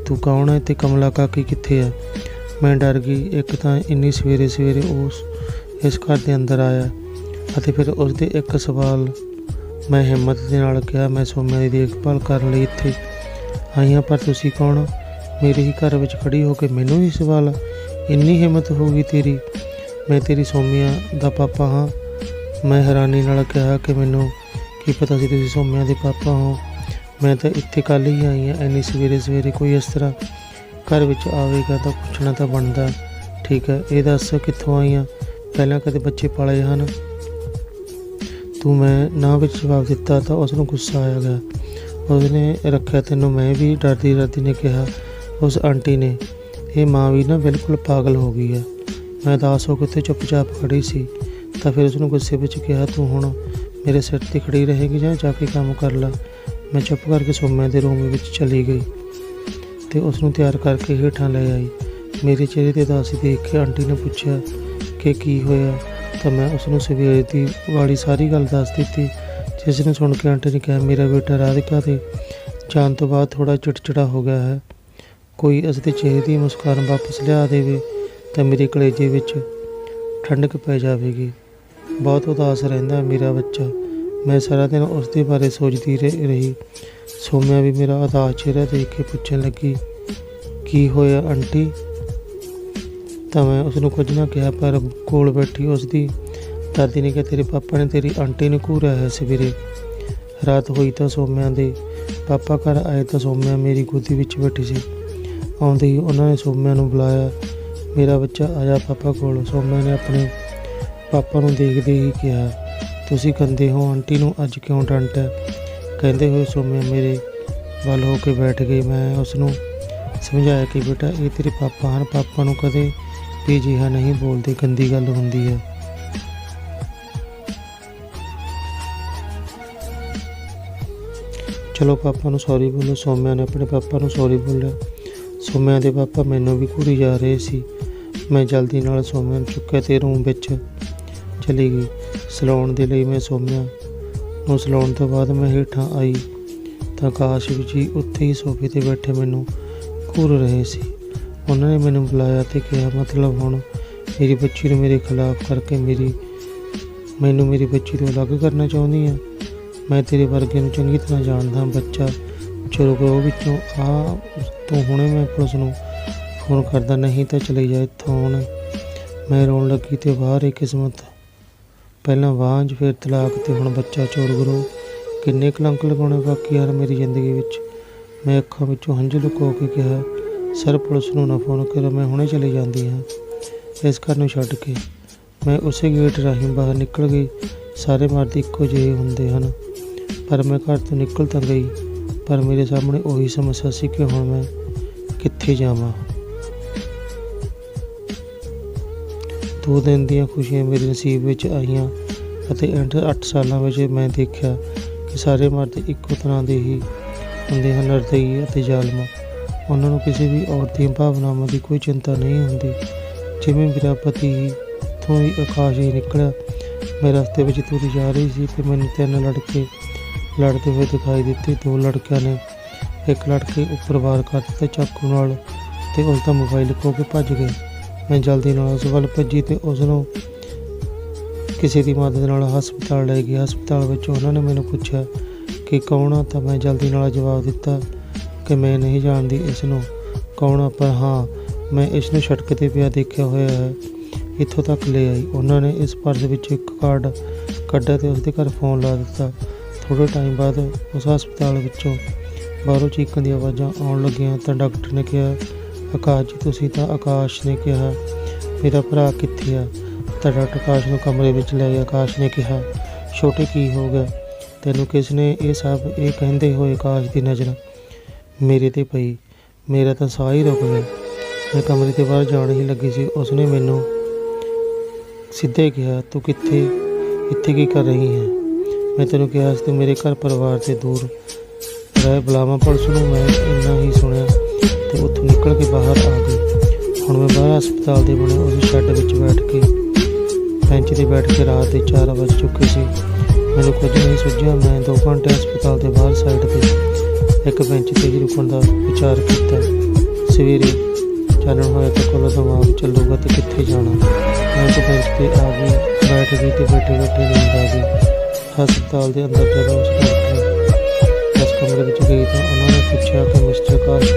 ਤੂੰ ਕੌਣ ਹੈ ਅਤੇ ਕਮਲਾ ਕਾਕੀ ਕਿੱਥੇ ਹੈ? ਮੈਂ ਡਰ ਗਈ। ਇੱਕ ਤਾਂ ਇੰਨੀ ਸਵੇਰੇ ਸਵੇਰੇ ਇਸ ਘਰ ਦੇ ਅੰਦਰ ਆਇਆ ਅਤੇ ਫਿਰ ਉਸਦੇ ਇੱਕ ਸਵਾਲ। ਮੈਂ ਹਿੰਮਤ ਦੇ ਨਾਲ ਕਿਹਾ, ਮੈਂ ਸੋਮਿਆਂ ਦੀ ਦੇਖਭਾਲ ਕਰਨ ਲਈ ਇੱਥੇ ਆਈ ਹਾਂ, ਪਰ ਤੁਸੀਂ ਕੌਣ? ਮੇਰੇ ਹੀ ਘਰ ਵਿੱਚ ਖੜੀ ਹੋ ਕੇ ਮੈਨੂੰ ਹੀ ਸਵਾਲ। ਇੰਨੀ ਹਿੰਮਤ ਹੋ ਗਈ ਤੇਰੀ? ਮੈਂ ਤੇਰੀ ਸੋਮਿਆਂ ਦਾ ਪਾਪਾ ਹਾਂ। ਮੈਂ ਹੈਰਾਨੀ ਨਾਲ ਕਿਹਾ ਕਿ ਮੈਨੂੰ ਕੀ ਪਤਾ ਸੀ ਤੁਸੀਂ ਸੋਮਿਆਂ ਦੇ ਪਾਪਾ ਹੋ। ਮੈਂ ਤਾਂ ਇੱਥੇ ਕੱਲ੍ਹ ਹੀ ਆਈ ਹਾਂ। ਇੰਨੀ ਸਵੇਰੇ ਸਵੇਰੇ ਕੋਈ ਇਸ ਤਰ੍ਹਾਂ ਘਰ ਵਿੱਚ ਆਵੇਗਾ ਤਾਂ ਪੁੱਛਣਾ ਤਾਂ ਬਣਦਾ। ਠੀਕ ਹੈ, ਇਹ ਦੱਸ ਕਿੱਥੋਂ ਆਈ ਹਾਂ? ਪਹਿਲਾਂ ਕਦੇ ਬੱਚੇ ਪਾਲੇ ਹਨ? ਤੂੰ ਮੈਂ ਨਾ ਵਿੱਚ ਜਵਾਬ ਦਿੱਤਾ ਤਾਂ ਉਸਨੂੰ ਗੁੱਸਾ ਆਇਆ ਗਿਆ। ਉਸਨੇ ਰੱਖਿਆ ਤੈਨੂੰ? ਮੈਂ ਵੀ ਡਰਦੀ ਡਰਦੀ ਨੇ ਕਿਹਾ। ਉਸ ਆਂਟੀ ਨੇ, ਇਹ ਮਾਂ ਵੀ ਨਾ ਬਿਲਕੁਲ ਪਾਗਲ ਹੋ ਗਈ ਹੈ। ਮੈਂ ਉਦਾਸ ਹੋ ਕੇ ਉੱਥੇ ਚੁੱਪਚਾਪ ਖੜੀ ਸੀ। ਤਾਂ ਫਿਰ ਉਸਨੂੰ ਗੁੱਸੇ ਵਿੱਚ ਕਿਹਾ, ਤੂੰ ਹੁਣ ਮੇਰੇ ਸਿਰ 'ਤੇ ਖੜੀ ਰਹੇਗੀ ਜਾਂ ਜਾ ਕੇ ਕੰਮ ਕਰ ਲਾ। ਮੈਂ ਚੁੱਪ ਕਰਕੇ ਸੋਮਿਆਂ ਦੇ ਰੂਮ ਵਿੱਚ ਚਲੀ ਗਈ ਅਤੇ ਉਸਨੂੰ ਤਿਆਰ ਕਰਕੇ ਹੇਠਾਂ ਲੈ ਆਈ। ਮੇਰੇ ਚਿਹਰੇ 'ਤੇ ਉਦਾਸੀ ਦੇਖ ਕੇ ਆਂਟੀ ਨੇ ਪੁੱਛਿਆ ਕਿ ਕੀ ਹੋਇਆ? ਤਾਂ ਮੈਂ ਉਸਨੂੰ ਸਵੇਰ ਦੀ ਵਾਲੀ ਸਾਰੀ ਗੱਲ ਦੱਸ ਦਿੱਤੀ, ਜਿਸ ਨੂੰ ਸੁਣ ਕੇ ਆਂਟੀ ਨੇ ਕਿਹਾ, ਮੇਰਾ ਬੇਟਾ ਰਾਧਿਕਾ ਦੇ ਜਾਣ ਤੋਂ ਬਾਅਦ ਥੋੜ੍ਹਾ ਚਿੜਚਿੜਾ ਹੋ ਗਿਆ ਹੈ। ਕੋਈ ਇਸਦੇ ਚਿਹਰੇ ਦੀ ਮੁਸਕਾਨ ਵਾਪਸ ਲਿਆ ਦੇਵੇ ਤਾਂ ਮੇਰੇ ਕਲੇਜੇ ਵਿੱਚ ਠੰਡਕ ਪੈ ਜਾਵੇਗੀ। ਬਹੁਤ ਉਦਾਸ ਰਹਿੰਦਾ ਮੇਰਾ ਬੱਚਾ। ਮੈਂ ਸਾਰਾ ਦਿਨ ਉਸ ਦੇ ਬਾਰੇ ਸੋਚਦੀ ਰਹੀ। ਸੋਮਿਆ ਵੀ ਮੇਰਾ ਉਦਾਸ ਚਿਹਰਾ ਦੇਖ ਕੇ ਪੁੱਛਣ ਲੱਗੀ, ਕੀ ਹੋਇਆ ਆਂਟੀ? ਤਾਂ ਮੈਂ ਉਸਨੂੰ ਕੁਝ ਨਾ ਕਿਹਾ, ਪਰ ਕੋਲ ਬੈਠੀ ਉਸਦੀ ਦਾਦੀ ਨੇ ਕਿਹਾ, ਤੇਰੇ ਪਾਪਾ ਨੇ ਤੇਰੀ ਆਂਟੀ ਨੂੰ ਘੂਰਿਆ ਹੈ ਸਵੇਰੇ। ਰਾਤ ਹੋਈ ਤਾਂ ਸੋਮਿਆਂ ਦੇ ਪਾਪਾ ਘਰ ਆਏ ਤਾਂ ਸੋਮਿਆ ਮੇਰੀ ਗੋਦੀ ਵਿੱਚ ਬੈਠੀ ਸੀ। ਆਉਂਦੇ ਹੀ ਉਹਨਾਂ ਨੇ ਸੋਮਿਆ ਨੂੰ ਬੁਲਾਇਆ, ਮੇਰਾ ਬੱਚਾ ਆਇਆ ਪਾਪਾ ਕੋਲ। ਸੋਮਿਆ ਨੇ ਆਪਣੇ ਪਾਪਾ ਨੂੰ ਦੇਖਦੇ ਹੀ ਕਿਹਾ, ਤੁਸੀਂ ਗੰਦੇ ਹੋ, ਆਂਟੀ ਨੂੰ ਅੱਜ ਕਿਉਂ ਡਾਂਟਿਆ? ਕਹਿੰਦੇ ਹੋਏ ਸੋਮਿਆ ਮੇਰੇ ਵੱਲ ਹੋ ਕੇ ਬੈਠ ਗਈ। ਮੈਂ ਉਸਨੂੰ ਸਮਝਾਇਆ ਕਿ ਬੇਟਾ, ਇਹ ਤੇਰੇ ਪਾਪਾ ਹਨ, ਪਾਪਾ ਨੂੰ ਕਦੇ ਵੀ ਅਜਿਹਾ ਨਹੀਂ ਬੋਲਦੇ, ਗੰਦੀ ਗੱਲ ਹੁੰਦੀ ਹੈ। ਚਲੋ ਪਾਪਾ ਨੂੰ ਸੌਰੀ ਬੋਲੋ। ਸੋਮਿਆ ਨੇ ਆਪਣੇ ਪਾਪਾ ਨੂੰ ਸੌਰੀ ਬੋਲਿਆ। ਸੋਮਿਆ ਦੇ ਪਾਪਾ ਮੈਨੂੰ ਵੀ ਘੂਰੀ ਜਾ ਰਹੇ ਸੀ। ਮੈਂ ਜਲਦੀ ਨਾਲ ਸੋਮਿਆ ਨੂੰ ਚੁੱਕਿਆ ਅਤੇ ਰੂਮ ਵਿੱਚ ਚਲੀ ਗਈ ਸਲਾਉਣ ਦੇ ਲਈ। ਮੈਂ ਸੋਮਿਆ ਨੂੰ ਸਲਾਉਣ ਤੋਂ ਬਾਅਦ ਮੈਂ ਹੇਠਾਂ ਆਈ ਤਾਂ ਕਾਸ਼ ਜੀ ਉੱਥੇ ਹੀ ਸੋਫੇ 'ਤੇ ਬੈਠੇ ਮੈਨੂੰ ਘੂਰ ਰਹੇ ਸੀ। ਉਹਨਾਂ ਨੇ ਮੈਨੂੰ ਬੁਲਾਇਆ ਅਤੇ ਕਿਹਾ, ਮਤਲਬ ਹੁਣ ਮੇਰੀ ਬੱਚੀ ਨੂੰ ਮੇਰੇ ਖਿਲਾਫ ਕਰਕੇ ਮੈਨੂੰ ਮੇਰੀ ਬੱਚੀ ਤੋਂ ਅਲੱਗ ਕਰਨਾ ਚਾਹੁੰਦੀ ਆ? ਮੈਂ ਤੇਰੇ ਵਰਗੇ ਨੂੰ ਚੰਗੀ ਤਰ੍ਹਾਂ ਜਾਣਦਾ। ਬੱਚਾ ਚੁਰਗੋ ਵਿੱਚੋਂ ਆ ਤੂੰ ਹੁਣੇ ਮੈਂ ਪੁਲਿਸ ਨੂੰ ਫੋਨ ਕਰਦਾ, ਨਹੀਂ ਤਾਂ ਚਲੇ ਜਾ ਇੱਥੋਂ ਹੁਣ। ਮੈਂ ਰੋਣ ਲੱਗੀ ਅਤੇ ਬਾਹਰ ਇਹ ਕਿਸਮਤ, ਪਹਿਲਾਂ ਵਾਂਝ ਫਿਰ ਤਲਾਕ ਅਤੇ ਹੁਣ ਬੱਚਾ ਚੋਰ। ਕਿੰਨੇ ਕਲੰਕ ਲਗਾਉਣੇ ਬਾਕੀ ਯਾਰ ਮੇਰੀ ਜ਼ਿੰਦਗੀ ਵਿੱਚ। ਮੈਂ ਅੱਖਾਂ ਵਿੱਚੋਂ ਹੰਝੂ ਲੁਕੋ ਕੇ ਕਿਹਾ, ਸਰ ਪੁਲਿਸ ਨੂੰ ਨਾ ਫੋਨ ਕਰੋ, ਮੈਂ ਹੁਣੇ ਚਲੀ ਜਾਂਦੀ ਹਾਂ ਇਸ ਘਰ ਨੂੰ ਛੱਡ ਕੇ। ਮੈਂ ਉਸੇ ਗੇਟ ਰਾਹੀਂ ਬਾਹਰ ਨਿਕਲ ਗਈ। ਸਾਰੇ ਮਰਦ ਇੱਕੋ ਜਿਹੇ ਹੁੰਦੇ ਹਨ, ਪਰ ਮੈਂ ਘਰ ਤੋਂ ਨਿਕਲ ਤਾਂ ਗਈ, ਪਰ ਮੇਰੇ ਸਾਹਮਣੇ ਉਹੀ ਸਮੱਸਿਆ ਸੀ ਕਿ ਹੁਣ ਮੈਂ ਕਿੱਥੇ ਜਾਵਾਂ। 2 ਦਿਨ ਦੀਆਂ ਖੁਸ਼ੀਆਂ ਮੇਰੇ ਨਸੀਬ ਵਿੱਚ ਆਈਆਂ ਅਤੇ 8 ਸਾਲਾਂ ਵਿੱਚ ਮੈਂ ਦੇਖਿਆ ਕਿ ਸਾਰੇ ਮਰਦ ਇੱਕੋ ਤਰ੍ਹਾਂ ਦੇ ਹੀ ਹੁੰਦੇ ਹਨ, ਨਿਰਦਈ ਅਤੇ ਜ਼ਾਲਮ। ਉਹਨਾਂ ਨੂੰ ਕਿਸੇ ਵੀ ਔਰਤ ਦੀਆਂ ਭਾਵਨਾਵਾਂ ਦੀ ਕੋਈ ਚਿੰਤਾ ਨਹੀਂ ਹੁੰਦੀ। ਜਿਵੇਂ ਮੇਰਾ ਪਤੀ ਇੱਥੋਂ ਹੀ ਆਕਾਸ਼ ਹੀ ਨਿਕਲਿਆ। ਮੈਂ ਰਸਤੇ ਵਿੱਚ ਤੁਰੀ ਜਾ ਰਹੀ ਸੀ ਅਤੇ ਮੈਨੂੰ 3 ਲੜਕੇ ਲੜਦੇ ਹੋਏ ਦਿਖਾਈ ਦਿੱਤੇ। 2 ਲੜਕਿਆਂ ਨੇ ਇੱਕ ਲੜਕੇ ਉੱਪਰ ਵਾਰ ਕਰ ਦਿੱਤਾ ਚਾਕੂ ਨਾਲ ਅਤੇ ਉਸ ਦਾ ਮੋਬਾਈਲ ਖੋਹ ਕੇ ਭੱਜ ਗਏ। ਮੈਂ ਜਲਦੀ ਨਾਲ ਉਸ ਵੱਲ ਭੱਜੀ ਅਤੇ ਉਸ ਨੂੰ ਕਿਸੇ ਦੀ ਮਦਦ ਨਾਲ ਹਸਪਤਾਲ ਲੈ ਗਈ। ਹਸਪਤਾਲ ਵਿੱਚ ਉਹਨਾਂ ਨੇ ਮੈਨੂੰ ਪੁੱਛਿਆ ਕਿ ਕੌਣ ਆ, ਤਾਂ ਮੈਂ ਜਲਦੀ ਨਾਲ ਜਵਾਬ ਦਿੱਤਾ ਕਿ ਮੈਂ ਨਹੀਂ ਜਾਣਦੀ ਇਸ ਨੂੰ। ਕੌਣ ਆ? ਪਰ ਹਾਂ, ਮੈਂ ਇਸ ਨੂੰ ਸੜਕ 'ਤੇ ਪਿਆ ਦੇਖਿਆ ਹੋਇਆ ਹੈ। ਇੱਥੋਂ ਤੱਕ ਲੈ ਆਈ। ਉਹਨਾਂ ਨੇ ਇਸ ਪਰਸ ਵਿੱਚੋਂ ਇੱਕ ਕਾਰਡ ਕੱਢਿਆ ਅਤੇ ਉਸਦੇ ਘਰ ਫ਼ੋਨ ਲਾ ਦਿੱਤਾ। ਥੋੜ੍ਹੇ ਟਾਈਮ ਬਾਅਦ ਉਸ ਹਸਪਤਾਲ ਵਿੱਚੋਂ ਬਾਹਰੋਂ ਚੀਕਣ ਦੀਆਂ ਆਵਾਜ਼ਾਂ ਆਉਣ ਲੱਗੀਆਂ ਤਾਂ ਡਾਕਟਰ ਨੇ ਕਿਹਾ, ਆਕਾਸ਼ ਜੀ ਤੁਸੀਂ ਤਾਂ? ਆਕਾਸ਼ ਨੇ ਕਿਹਾ, ਮੇਰਾ ਭਰਾ ਕਿੱਥੇ ਆ? ਤਾਂ ਡਾਕਟਰ ਆਕਾਸ਼ ਨੂੰ ਕਮਰੇ ਵਿੱਚ ਲੈ ਗਿਆ। ਆਕਾਸ਼ ਨੇ ਕਿਹਾ, ਛੋਟੇ ਕੀ ਹੋ ਗਿਆ ਤੈਨੂੰ? ਕਿਸ ਨੇ? ਇਹ ਕਹਿੰਦੇ ਹੋਏ ਆਕਾਸ਼ ਦੀ ਨਜ਼ਰ ਮੇਰੇ 'ਤੇ ਪਈ। ਮੇਰਾ ਤਾਂ ਸਾਹ ਹੀ ਰੁਕ ਗਿਆ। ਮੈਂ ਕਮਰੇ 'ਤੇ ਬਾਹਰ ਜਾਣ ਹੀ ਲੱਗੀ ਸੀ। ਉਸਨੇ ਮੈਨੂੰ ਸਿੱਧੇ ਕਿਹਾ, ਤੂੰ ਇੱਥੇ ਕੀ ਕਰ ਰਹੀ ਹੈ? ਮੈਂ ਤੈਨੂੰ ਕਿਹਾ ਸੀ ਤੂੰ ਮੇਰੇ ਘਰ ਪਰਿਵਾਰ ਤੋਂ ਦੂਰ ਰਹਿ। ਬੁਲਾਵਾਂ ਪੁਲਿਸ ਨੂੰ? ਮੈਂ ਇੰਨਾ ਹੀ ਸੁਣਿਆ ਅਤੇ ਉੱਥੋਂ ਨਿਕਲ ਕੇ ਬਾਹਰ ਆ ਗਈ। ਹੁਣ ਮੈਂ ਬਾਹਰ ਹਸਪਤਾਲ ਦੇ ਬਣੇ ਉਸ ਸ਼ੈੱਡ ਵਿੱਚ ਬੈਂਚ 'ਤੇ ਬੈਠ ਕੇ ਰਾਤ ਦੇ 4 ਵੱਜ ਚੁੱਕੇ ਸੀ। ਮੈਨੂੰ ਕੁਝ ਨਹੀਂ ਸੁੱਝਿਆ। ਮੈਂ 2 ਘੰਟੇ ਹਸਪਤਾਲ ਦੇ ਬਾਹਰ ਸਾਈਡ 'ਤੇ ਇੱਕ ਬੈਂਚ 'ਤੇ ਹੀ ਰੁਕਣ ਦਾ ਵਿਚਾਰ ਕੀਤਾ। ਸਵੇਰੇ ਚਾਨਣ ਹੋਇਆ ਤਾਂ ਕੋਲੋਂ ਦਿਮਾਗ ਚੱਲੂਗਾ ਅਤੇ ਕਿੱਥੇ ਜਾਣਾ। ਮੈਂ ਇੱਕ ਬੈਂਚ 'ਤੇ ਆ ਗਈ, ਬੈਠ ਗਈ ਅਤੇ ਬੈਠੇ ਨੀਂਦ ਆ ਗਈ। ਹਸਪਤਾਲ ਦੇ ਅੰਦਰ ਜਦੋਂ ਉਸ ਡਾਕਟਰ ਉਸ ਕਮਰੇ ਵਿੱਚ ਗਈ ਤਾਂ ਉਹਨਾਂ ਨੇ ਪੁੱਛਿਆ ਕਿ ਮਿਸਟਰ ਆਕਾਸ਼,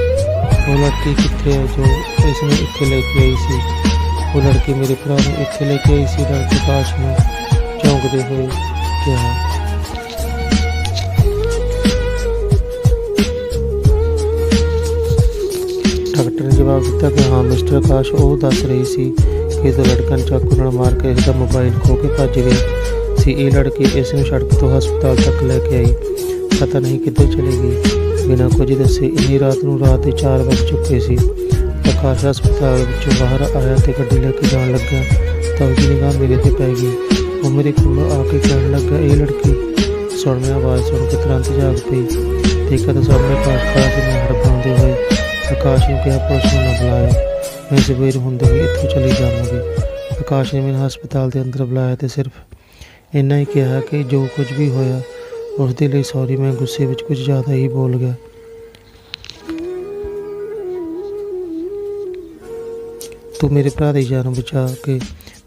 ਉਹ ਲੜਕੀ ਕਿੱਥੇ ਹੈ ਜੋ ਇਸ ਨੂੰ ਇੱਥੇ ਲੈ ਕੇ ਆਈ ਸੀ? ਉਹ ਲੜਕੀ ਮੇਰੇ ਭਰਾ ਨੂੰ ਇੱਥੇ ਲੈ ਕੇ ਆਈ ਸੀ, ਡਾਕਟਰ ਆਕਾਸ਼ ਨੂੰ ਝੌਂਕਦੇ ਹੋਏ ਕਿਹਾ। ਡਾਕਟਰ ਨੇ ਜਵਾਬ ਦਿੱਤਾ ਕਿ ਹਾਂ ਮਿਸਟਰ ਆਕਾਸ਼, ਉਹ ਦੱਸ ਰਹੀ ਸੀ ਕਿ 2 ਲੜਕਿਆਂ ਨੂੰ ਚਾਕੂ ਨਾਲ ਮਾਰ ਕੇ ਇਸ ਦਾ ਮੋਬਾਈਲ ਖੋਹ ਕੇ ਭੱਜ ਗਏ ਸੀ। ਇਹ ਲੜਕੀ ਇਸ ਨੂੰ ਸੜਕ ਤੋਂ ਹਸਪਤਾਲ ਤੱਕ ਲੈ ਕੇ ਆਈ। ਪਤਾ ਨਹੀਂ ਕਿੱਧਰ ਚਲੀ ਗਈ ਬਿਨਾਂ ਕੁਝ ਦੱਸੇ। ਇੰਨੀ ਰਾਤ ਨੂੰ ਰਾਤ ਦੇ 4 ਵੱਜ ਚੁੱਕੇ ਸੀ। ਆਕਾਸ਼ ਹਸਪਤਾਲ ਵਿੱਚੋਂ ਬਾਹਰ ਆਇਆ ਅਤੇ ਗੱਡੀ ਲੈ ਕੇ ਜਾਣ ਲੱਗਾ ਤਾਂ ਉਸਦੀ ਨਿਗਾਹ ਮੇਰੇ 'ਤੇ ਪੈ ਗਈ। ਉਹ ਮੇਰੇ ਕੋਲ ਆ ਕੇ ਕਹਿਣ ਲੱਗਾ, ਇਹ ਲੜਕੀ। ਸੁਣ ਮੈਂ ਆਵਾਜ਼ ਸੁਣ ਕੇ ਤੁਰੰਤ ਜਾਗ ਪਈ। ਦੇਖਿਆ ਤਾਂ ਸਾਹਮਣੇ ਆਕਾਸ਼ ਖੜਾ ਸੀ। ਮੈਂ ਹੜਬੜਾਉਂਦੇ ਹੋਏ ਆਕਾਸ਼ ਨੂੰ ਕਿਹਾ, ਪੁਲਿਸ ਨੂੰ ਨਾ ਬੁਲਾਇਆ, ਮੈਂ ਸਵੇਰ ਹੁੰਦੇ ਹੀ ਇੱਥੋਂ ਚਲੀ ਜਾਵਾਂਗੀ। ਆਕਾਸ਼ ਨੇ ਮੈਨੂੰ ਹਸਪਤਾਲ ਦੇ ਅੰਦਰ ਬੁਲਾਇਆ ਅਤੇ ਸਿਰਫ ਇੰਨਾ ਹੀ ਕਿਹਾ ਕਿ ਜੋ ਕੁਝ ਵੀ ਹੋਇਆ ਉਸ ਦੇ ਲਈ ਸੌਰੀ। ਮੈਂ ਗੁੱਸੇ ਵਿੱਚ ਕੁਝ ਜ਼ਿਆਦਾ ਹੀ ਬੋਲ ਗਿਆ। ਤੂੰ ਮੇਰੇ ਭਰਾ ਦੀ ਜਾਨ ਬਚਾ ਕੇ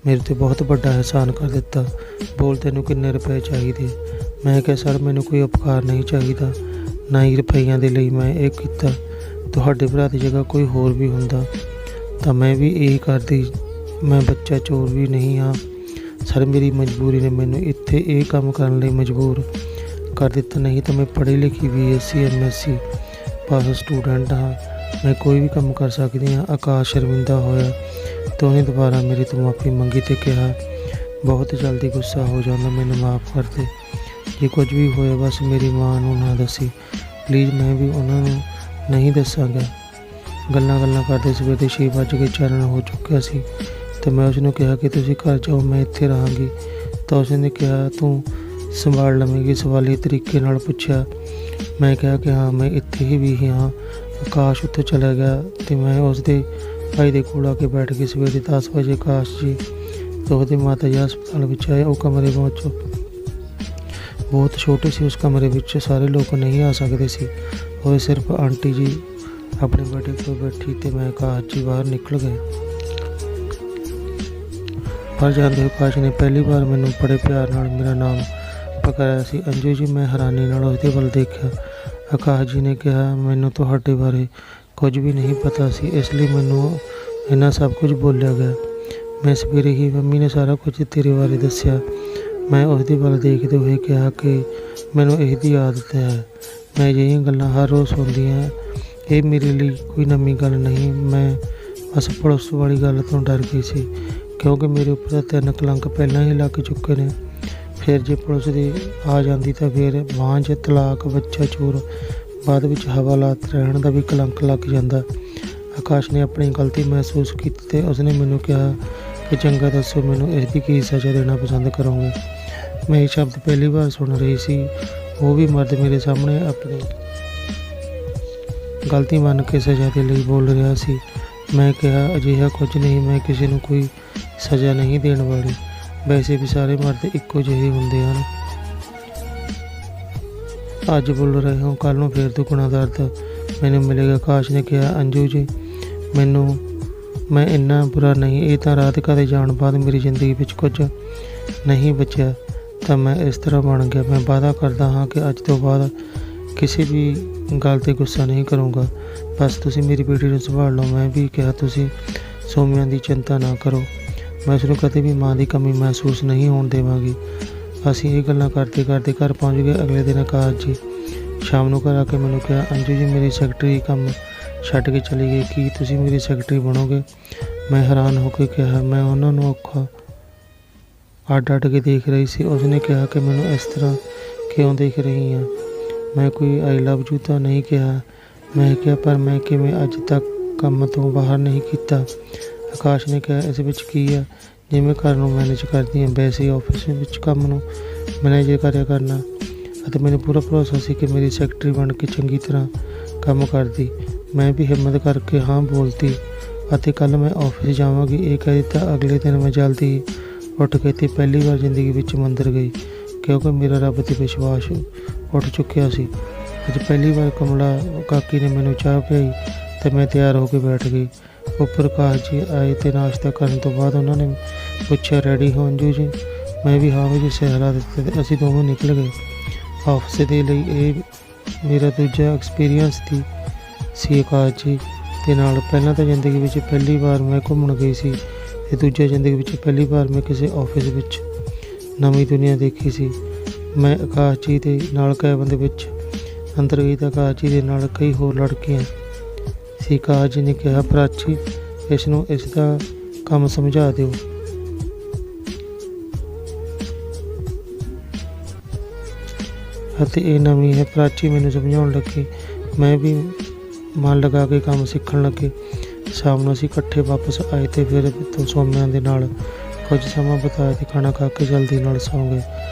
ਮੇਰੇ 'ਤੇ ਬਹੁਤ ਵੱਡਾ ਅਹਿਸਾਨ ਕਰ ਦਿੱਤਾ। ਬੋਲ ਤੈਨੂੰ ਕਿੰਨੇ ਰੁਪਏ ਚਾਹੀਦੇ? ਮੈਂ ਕਿਹਾ ਸਰ ਮੈਨੂੰ ਕੋਈ ਉਪਕਾਰ ਨਹੀਂ ਚਾਹੀਦਾ, ਨਾ ਹੀ ਰੁਪਈਆਂ ਦੇ ਲਈ ਮੈਂ ਇਹ ਕੀਤਾ। ਤੁਹਾਡੇ ਭਰਾ ਦੀ ਜਗ੍ਹਾ ਕੋਈ ਹੋਰ ਵੀ ਹੁੰਦਾ ਤਾਂ ਮੈਂ ਵੀ ਇਹੀ ਕਰਦੀ। ਮੈਂ ਬੱਚਾ ਚੋਰ ਵੀ ਨਹੀਂ ਹਾਂ ਸਰ। ਮੇਰੀ ਮਜਬੂਰੀ ਨੇ ਮੈਨੂੰ ਇੱਥੇ ਇਹ ਕੰਮ ਕਰਨ ਲਈ ਮਜਬੂਰ ਕਰ ਦਿੱਤਾ, ਨਹੀਂ ਤਾਂ ਮੈਂ ਪੜ੍ਹੀ ਲਿਖੀ BSc MSc ਪਾਸ ਸਟੂਡੈਂਟ ਹਾਂ। ਮੈਂ ਕੋਈ ਵੀ ਕੰਮ ਕਰ ਸਕਦੀ ਹਾਂ। ਆਕਾਸ਼ ਸ਼ਰਮਿੰਦਾ ਹੋਇਆ ਤਾਂ ਉਹਨੇ ਦੁਬਾਰਾ ਮੇਰੇ ਤੋਂ ਮਾਫ਼ੀ ਮੰਗੀ ਅਤੇ ਕਿਹਾ, ਬਹੁਤ ਜਲਦੀ ਗੁੱਸਾ ਹੋ ਜਾਂਦਾ, ਮੈਨੂੰ ਮਾਫ਼ ਕਰ ਦੇ। ਜੇ ਕੁਝ ਵੀ ਹੋਇਆ ਬਸ ਮੇਰੀ ਮਾਂ ਨੂੰ ਨਾ ਦੱਸੀ ਪਲੀਜ਼। ਮੈਂ ਵੀ ਉਹਨਾਂ ਨੂੰ ਨਹੀਂ ਦੱਸਾਂਗਾ। ਗੱਲਾਂ ਕਰਦੇ ਸਵੇਰ ਦੇ 6 ਵੱਜ ਕੇ ਚਾਨਣ ਹੋ ਚੁੱਕਿਆ ਸੀ ਅਤੇ ਮੈਂ ਉਸਨੂੰ ਕਿਹਾ ਕਿ ਤੁਸੀਂ ਘਰ ਜਾਓ, ਮੈਂ ਇੱਥੇ ਰਹਾਂਗੀ। ਤਾਂ ਉਸਨੇ ਕਿਹਾ, ਤੂੰ ਸੰਭਾਲ ਲਵੇਂਗੀ? ਸਵਾਲੀ ਤਰੀਕੇ ਨਾਲ ਪੁੱਛਿਆ। ਮੈਂ ਕਿਹਾ ਕਿ ਹਾਂ ਮੈਂ ਇੱਥੇ ਹੀ ਵੀ ਹਾਂ। ਆਕਾਸ਼ ਉੱਥੇ ਚਲਾ ਗਿਆ ਅਤੇ ਮੈਂ ਉਸਦੇ ਭਾਈ ਦੇ ਕੋਲ ਆ ਕੇ ਬੈਠ ਗਈ। ਸਵੇਰੇ 10 ਵਜੇ ਆਕਾਸ਼ ਜੀ ਅਤੇ ਉਹਦੇ ਮਾਤਾ ਜੀ ਹਸਪਤਾਲ ਵਿੱਚ ਆਏ। ਉਹ ਕਮਰੇ ਵਿੱਚ ਬਹੁਤ ਛੋਟੇ ਸੀ। ਉਸ ਕਮਰੇ ਵਿੱਚ ਸਾਰੇ ਲੋਕ ਨਹੀਂ ਆ ਸਕਦੇ ਸੀ। ਉਹ ਸਿਰਫ ਆਂਟੀ ਜੀ ਆਪਣੇ ਬੇਟੇ ਕੋਲ ਬੈਠੀ ਅਤੇ ਮੈਂ ਆਕਾਸ਼ ਜੀ ਬਾਹਰ ਨਿਕਲ ਗਏ। ਪਰ ਜਾਂਦੇ ਆਕਾਸ਼ ਨੇ ਪਹਿਲੀ ਵਾਰ ਮੈਨੂੰ ਬੜੇ ਪਿਆਰ ਨਾਲ ਮੇਰਾ ਨਾਮ ਪੁਕਾਰਿਆ ਸੀ, ਅੰਜੂ ਜੀ। ਮੈਂ ਹੈਰਾਨੀ ਨਾਲ ਉਸਦੇ ਵੱਲ ਦੇਖਿਆ। ਆਕਾਸ਼ ਜੀ ਨੇ ਕਿਹਾ, ਮੈਨੂੰ ਤੁਹਾਡੇ ਬਾਰੇ ਕੁਝ ਵੀ ਨਹੀਂ ਪਤਾ ਸੀ, ਇਸ ਲਈ ਮੈਨੂੰ ਇੰਨਾ ਸਭ ਕੁਝ ਬੋਲਿਆ ਗਿਆ। ਮੈਂ ਸਵੇਰੇ ਹੀ ਮੰਮੀ ਨੇ ਸਾਰਾ ਕੁਝ ਤੇਰੇ ਬਾਰੇ ਦੱਸਿਆ। ਮੈਂ ਉਸਦੇ ਵੱਲ ਦੇਖਦੇ ਹੋਏ ਕਿਹਾ ਕਿ ਮੈਨੂੰ ਇਹਦੀ ਆਦਤ ਹੈ, ਮੈਂ ਅਜਿਹੀਆਂ ਗੱਲਾਂ ਹਰ ਰੋਜ਼ ਸੁਣਦੀ ਹਾਂ। ਇਹ ਮੇਰੇ ਲਈ ਕੋਈ ਨਵੀਂ ਗੱਲ ਨਹੀਂ। ਮੈਂ ਬਸ ਪੁਲਿਸ ਵਾਲੀ ਗੱਲ ਤੋਂ ਡਰ ਗਈ ਸੀ ਕਿਉਂਕਿ ਮੇਰੇ ਉੱਪਰ 3 ਕਲੰਕ ਪਹਿਲਾਂ ਹੀ ਲੱਗ ਚੁੱਕੇ ਨੇ। ਫਿਰ ਜੇ ਪੁਲਿਸ ਦੀ ਆ ਜਾਂਦੀ ਤਾਂ ਫਿਰ ਵਾਂਝ, ਤਲਾਕ, ਬੱਚਾ ਚੋਰ, ਬਾਅਦ ਵਿੱਚ ਹਵਾਲਾਤ ਰਹਿਣ ਦਾ ਵੀ ਕਲੰਕ ਲੱਗ ਜਾਂਦਾ। ਆਕਾਸ਼ ਨੇ ਆਪਣੀ ਗਲਤੀ ਮਹਿਸੂਸ ਕੀਤੀ ਅਤੇ ਉਸਨੇ ਮੈਨੂੰ ਕਿਹਾ ਕਿ ਚੰਗਾ ਦੱਸੋ ਮੈਨੂੰ ਇਸਦੀ ਕੀ ਸਜ਼ਾ ਦੇਣਾ ਪਸੰਦ ਕਰੋਗੇ। ਮੈਂ ਇਹ ਸ਼ਬਦ ਪਹਿਲੀ ਵਾਰ ਸੁਣ ਰਹੀ ਸੀ। वो भी मर्द मेरे सामने अपनी गलती ਮੰਨ ਕੇ ਸਜ਼ਾ ਦੇ ਲਈ ਬੋਲ ਰਿਹਾ ਸੀ। ਮੈਂ ਕਿਹਾ ਅਜਿਹਾ ਕੁਝ ਨਹੀਂ, ਮੈਂ ਕਿਸੇ ਨੂੰ ਕੋਈ ਸਜ਼ਾ ਨਹੀਂ ਦੇਣ ਵਾਲੀ। ਵੈਸੇ ਵੀ ਸਾਰੇ ਮਰਦ ਇੱਕੋ ਜਿਹੇ ਹੁੰਦੇ ਹਨ। ਅੱਜ ਬੋਲ ਰਹੇ ਹੋ, ਕੱਲ੍ਹ ਨੂੰ ਫਿਰ ਦੁੱਗਣਾ ਦਰਦ ਮੈਨੂੰ ਮਿਲੇਗਾ। ਆਕਾਸ਼ ਨੇ ਕਿਹਾ, ਅੰਜੂ ਜੀ ਮੈਂ ਇੰਨਾ ਬੁਰਾ ਨਹੀਂ। ਇਹ ਤਾਂ ਰਾਧਿਕਾ ਦੇ ਜਾਣ ਬਾਅਦ ਮੇਰੀ ਜ਼ਿੰਦਗੀ ਵਿੱਚ ਕੁਝ ਨਹੀਂ ਬਚਿਆ ਤਾਂ ਮੈਂ ਇਸ ਤਰ੍ਹਾਂ ਬਣ ਗਿਆ। ਮੈਂ ਵਾਅਦਾ ਕਰਦਾ ਹਾਂ ਕਿ ਅੱਜ ਤੋਂ ਬਾਅਦ ਕਿਸੇ ਵੀ ਗੱਲ 'ਤੇ ਗੁੱਸਾ ਨਹੀਂ ਕਰੂੰਗਾ। ਬਸ ਤੁਸੀਂ ਮੇਰੀ ਬੇਟੀ ਨੂੰ ਸੰਭਾਲ ਲਓ। ਮੈਂ ਵੀ ਕਿਹਾ, ਤੁਸੀਂ ਸੋਮਿਆ ਦੀ ਚਿੰਤਾ ਨਾ ਕਰੋ, ਮੈਂ ਉਸਨੂੰ ਕਦੇ ਵੀ ਮਾਂ ਦੀ ਕਮੀ ਮਹਿਸੂਸ ਨਹੀਂ ਹੋਣ ਦੇਵਾਂਗੀ। ਅਸੀਂ ਇਹ ਗੱਲਾਂ ਕਰਦੇ ਕਰਦੇ ਘਰ ਪਹੁੰਚ ਗਏ। ਅਗਲੇ ਦਿਨ ਆਕਾਸ਼ ਜੀ ਸ਼ਾਮ ਨੂੰ ਘਰ ਆ ਕੇ ਮੈਨੂੰ ਕਿਹਾ, ਅੰਜੂ ਜੀ ਮੇਰੀ ਸੈਕਟਰੀ ਕੰਮ ਛੱਡ ਕੇ ਚਲੀ ਗਈ, ਕੀ ਤੁਸੀਂ ਮੇਰੀ ਸੈਕਟਰੀ ਬਣੋਗੇ? ਮੈਂ ਹੈਰਾਨ ਹੋ ਕੇ ਕਿਹਾ, ਮੈਂ ਉਹਨਾਂ ਨੂੰ ਔਖਾ ਅੱਡ ਕੇ ਦੇਖ ਰਹੀ ਸੀ। ਉਸਨੇ ਕਿਹਾ ਕਿ ਮੈਨੂੰ ਇਸ ਤਰ੍ਹਾਂ ਕਿਉਂ ਦੇਖ ਰਹੀ ਹਾਂ? ਮੈਂ ਕੋਈ ਆਈ ਲਵ ਯੂ ਤਾਂ ਨਹੀਂ ਕਿਹਾ। ਮੈਂ ਕਿਹਾ, ਪਰ ਮੈਂ ਕਿਵੇਂ ਅੱਜ ਤੱਕ ਕੰਮ ਤੋਂ ਬਾਹਰ ਨਹੀਂ ਕੀਤਾ। ਆਕਾਸ਼ ਨੇ ਕਿਹਾ, ਇਸ ਵਿੱਚ ਕੀ ਆ? ਜਿਵੇਂ ਘਰ ਨੂੰ ਮੈਨੇਜ ਕਰਦੀ ਹਾਂ ਵੈਸੇ ਹੀ ਆਫਿਸ ਵਿੱਚ ਕੰਮ ਨੂੰ ਮੈਨੇਜ ਕਰਿਆ ਕਰਨਾ। ਅਤੇ ਮੈਨੂੰ ਪੂਰਾ ਭਰੋਸਾ ਸੀ ਕਿ ਮੇਰੀ ਸੈਕਟਰੀ ਬਣ ਕੇ ਚੰਗੀ ਤਰ੍ਹਾਂ ਕੰਮ ਕਰਦੀ। ਮੈਂ ਵੀ ਹਿੰਮਤ ਕਰਕੇ ਹਾਂ ਬੋਲਤੀ ਅਤੇ ਕੱਲ੍ਹ ਮੈਂ ਆਫਿਸ ਜਾਵਾਂਗੀ ਇਹ ਕਹਿ ਦਿੱਤਾ। ਅਗਲੇ ਦਿਨ ਮੈਂ ਜਲਦੀ ਹੀ ਉੱਠ ਕੇ ਅਤੇ ਪਹਿਲੀ ਵਾਰ ਜ਼ਿੰਦਗੀ ਵਿੱਚ ਮੰਦਰ ਗਈ, ਕਿਉਂਕਿ ਮੇਰਾ ਰੱਬ 'ਤੇ ਵਿਸ਼ਵਾਸ ਉੱਠ ਚੁੱਕਿਆ ਸੀ। ਅੱਜ ਪਹਿਲੀ ਵਾਰ ਕਮਲਾ ਕਾਕੀ ਨੇ ਮੈਨੂੰ ਚਾਹ ਪਿਆਈ ਅਤੇ ਮੈਂ ਤਿਆਰ ਹੋ ਕੇ ਬੈਠ ਗਈ। ਉੱਪਰ ਆਕਾਸ਼ ਜੀ ਆਏ ਅਤੇ ਨਾਸ਼ਤਾ ਕਰਨ ਤੋਂ ਬਾਅਦ ਉਹਨਾਂ ਨੇ ਪੁੱਛਿਆ, ਰੈਡੀ ਹੋ ਅੰਜੂ ਜੀ? ਮੈਂ ਵੀ ਹਾਂ ਵਿੱਚ ਸਹਿਰਾ ਦਿੱਤਾ ਅਤੇ ਅਸੀਂ ਦੋਵੇਂ ਨਿਕਲ ਗਏ ਆਫਿਸ ਦੇ ਲਈ। ਇਹ ਮੇਰਾ ਦੂਜਾ ਐਕਸਪੀਰੀਅੰਸ ਸੀ ਆਕਾਸ਼ ਜੀ ਦੇ ਨਾਲ। ਪਹਿਲਾਂ ਤਾਂ ਜ਼ਿੰਦਗੀ ਵਿੱਚ ਪਹਿਲੀ ਵਾਰ ਮੈਂ ਘੁੰਮਣ ਗਈ ਸੀ ਅਤੇ ਦੂਜਾ ਜ਼ਿੰਦਗੀ ਵਿੱਚ ਪਹਿਲੀ ਵਾਰ ਮੈਂ ਕਿਸੇ ਆਫਿਸ ਵਿੱਚ ਨਵੀਂ ਦੁਨੀਆ ਦੇਖੀ ਸੀ। ਮੈਂ ਆਕਾਸ਼ ਜੀ ਦੇ ਨਾਲ ਕੈਬਨ ਦੇ ਵਿੱਚ ਅੰਦਰ ਗਈ ਤਾਂ ਆਕਾਸ਼ ਜੀ ਦੇ ਨਾਲ ਕਈ ਹੋਰ ਲੜਕੀਆਂ ਸੀ। ਆਕਾਸ਼ ਜੀ ਨੇ ਕਿਹਾ, ਪ੍ਰਾਚੀ ਇਸ ਨੂੰ ਇਸ ਦਾ ਕੰਮ ਸਮਝਾ ਦਿਓ। ਅਤੇ ਇਹ ਨਵੀਂ ਹੈ। ਪ੍ਰਾਚੀ ਮੈਨੂੰ ਸਮਝਾਉਣ ਲੱਗੀ। ਮੈਂ ਵੀ ਮਨ ਲਗਾ ਕੇ ਕੰਮ ਸਿੱਖਣ ਲੱਗੇ। ਸ਼ਾਮ ਨੂੰ ਅਸੀਂ ਇਕੱਠੇ ਵਾਪਸ ਆਏ ਅਤੇ ਫਿਰ ਤੋਂ ਸੋਮਿਆਂ ਦੇ ਨਾਲ ਕੁਝ ਸਮਾਂ ਬਿਤਾਇਆ ਅਤੇ ਖਾਣਾ ਖਾ ਕੇ ਜਲਦੀ ਨਾਲ ਸੌਂ ਗਏ,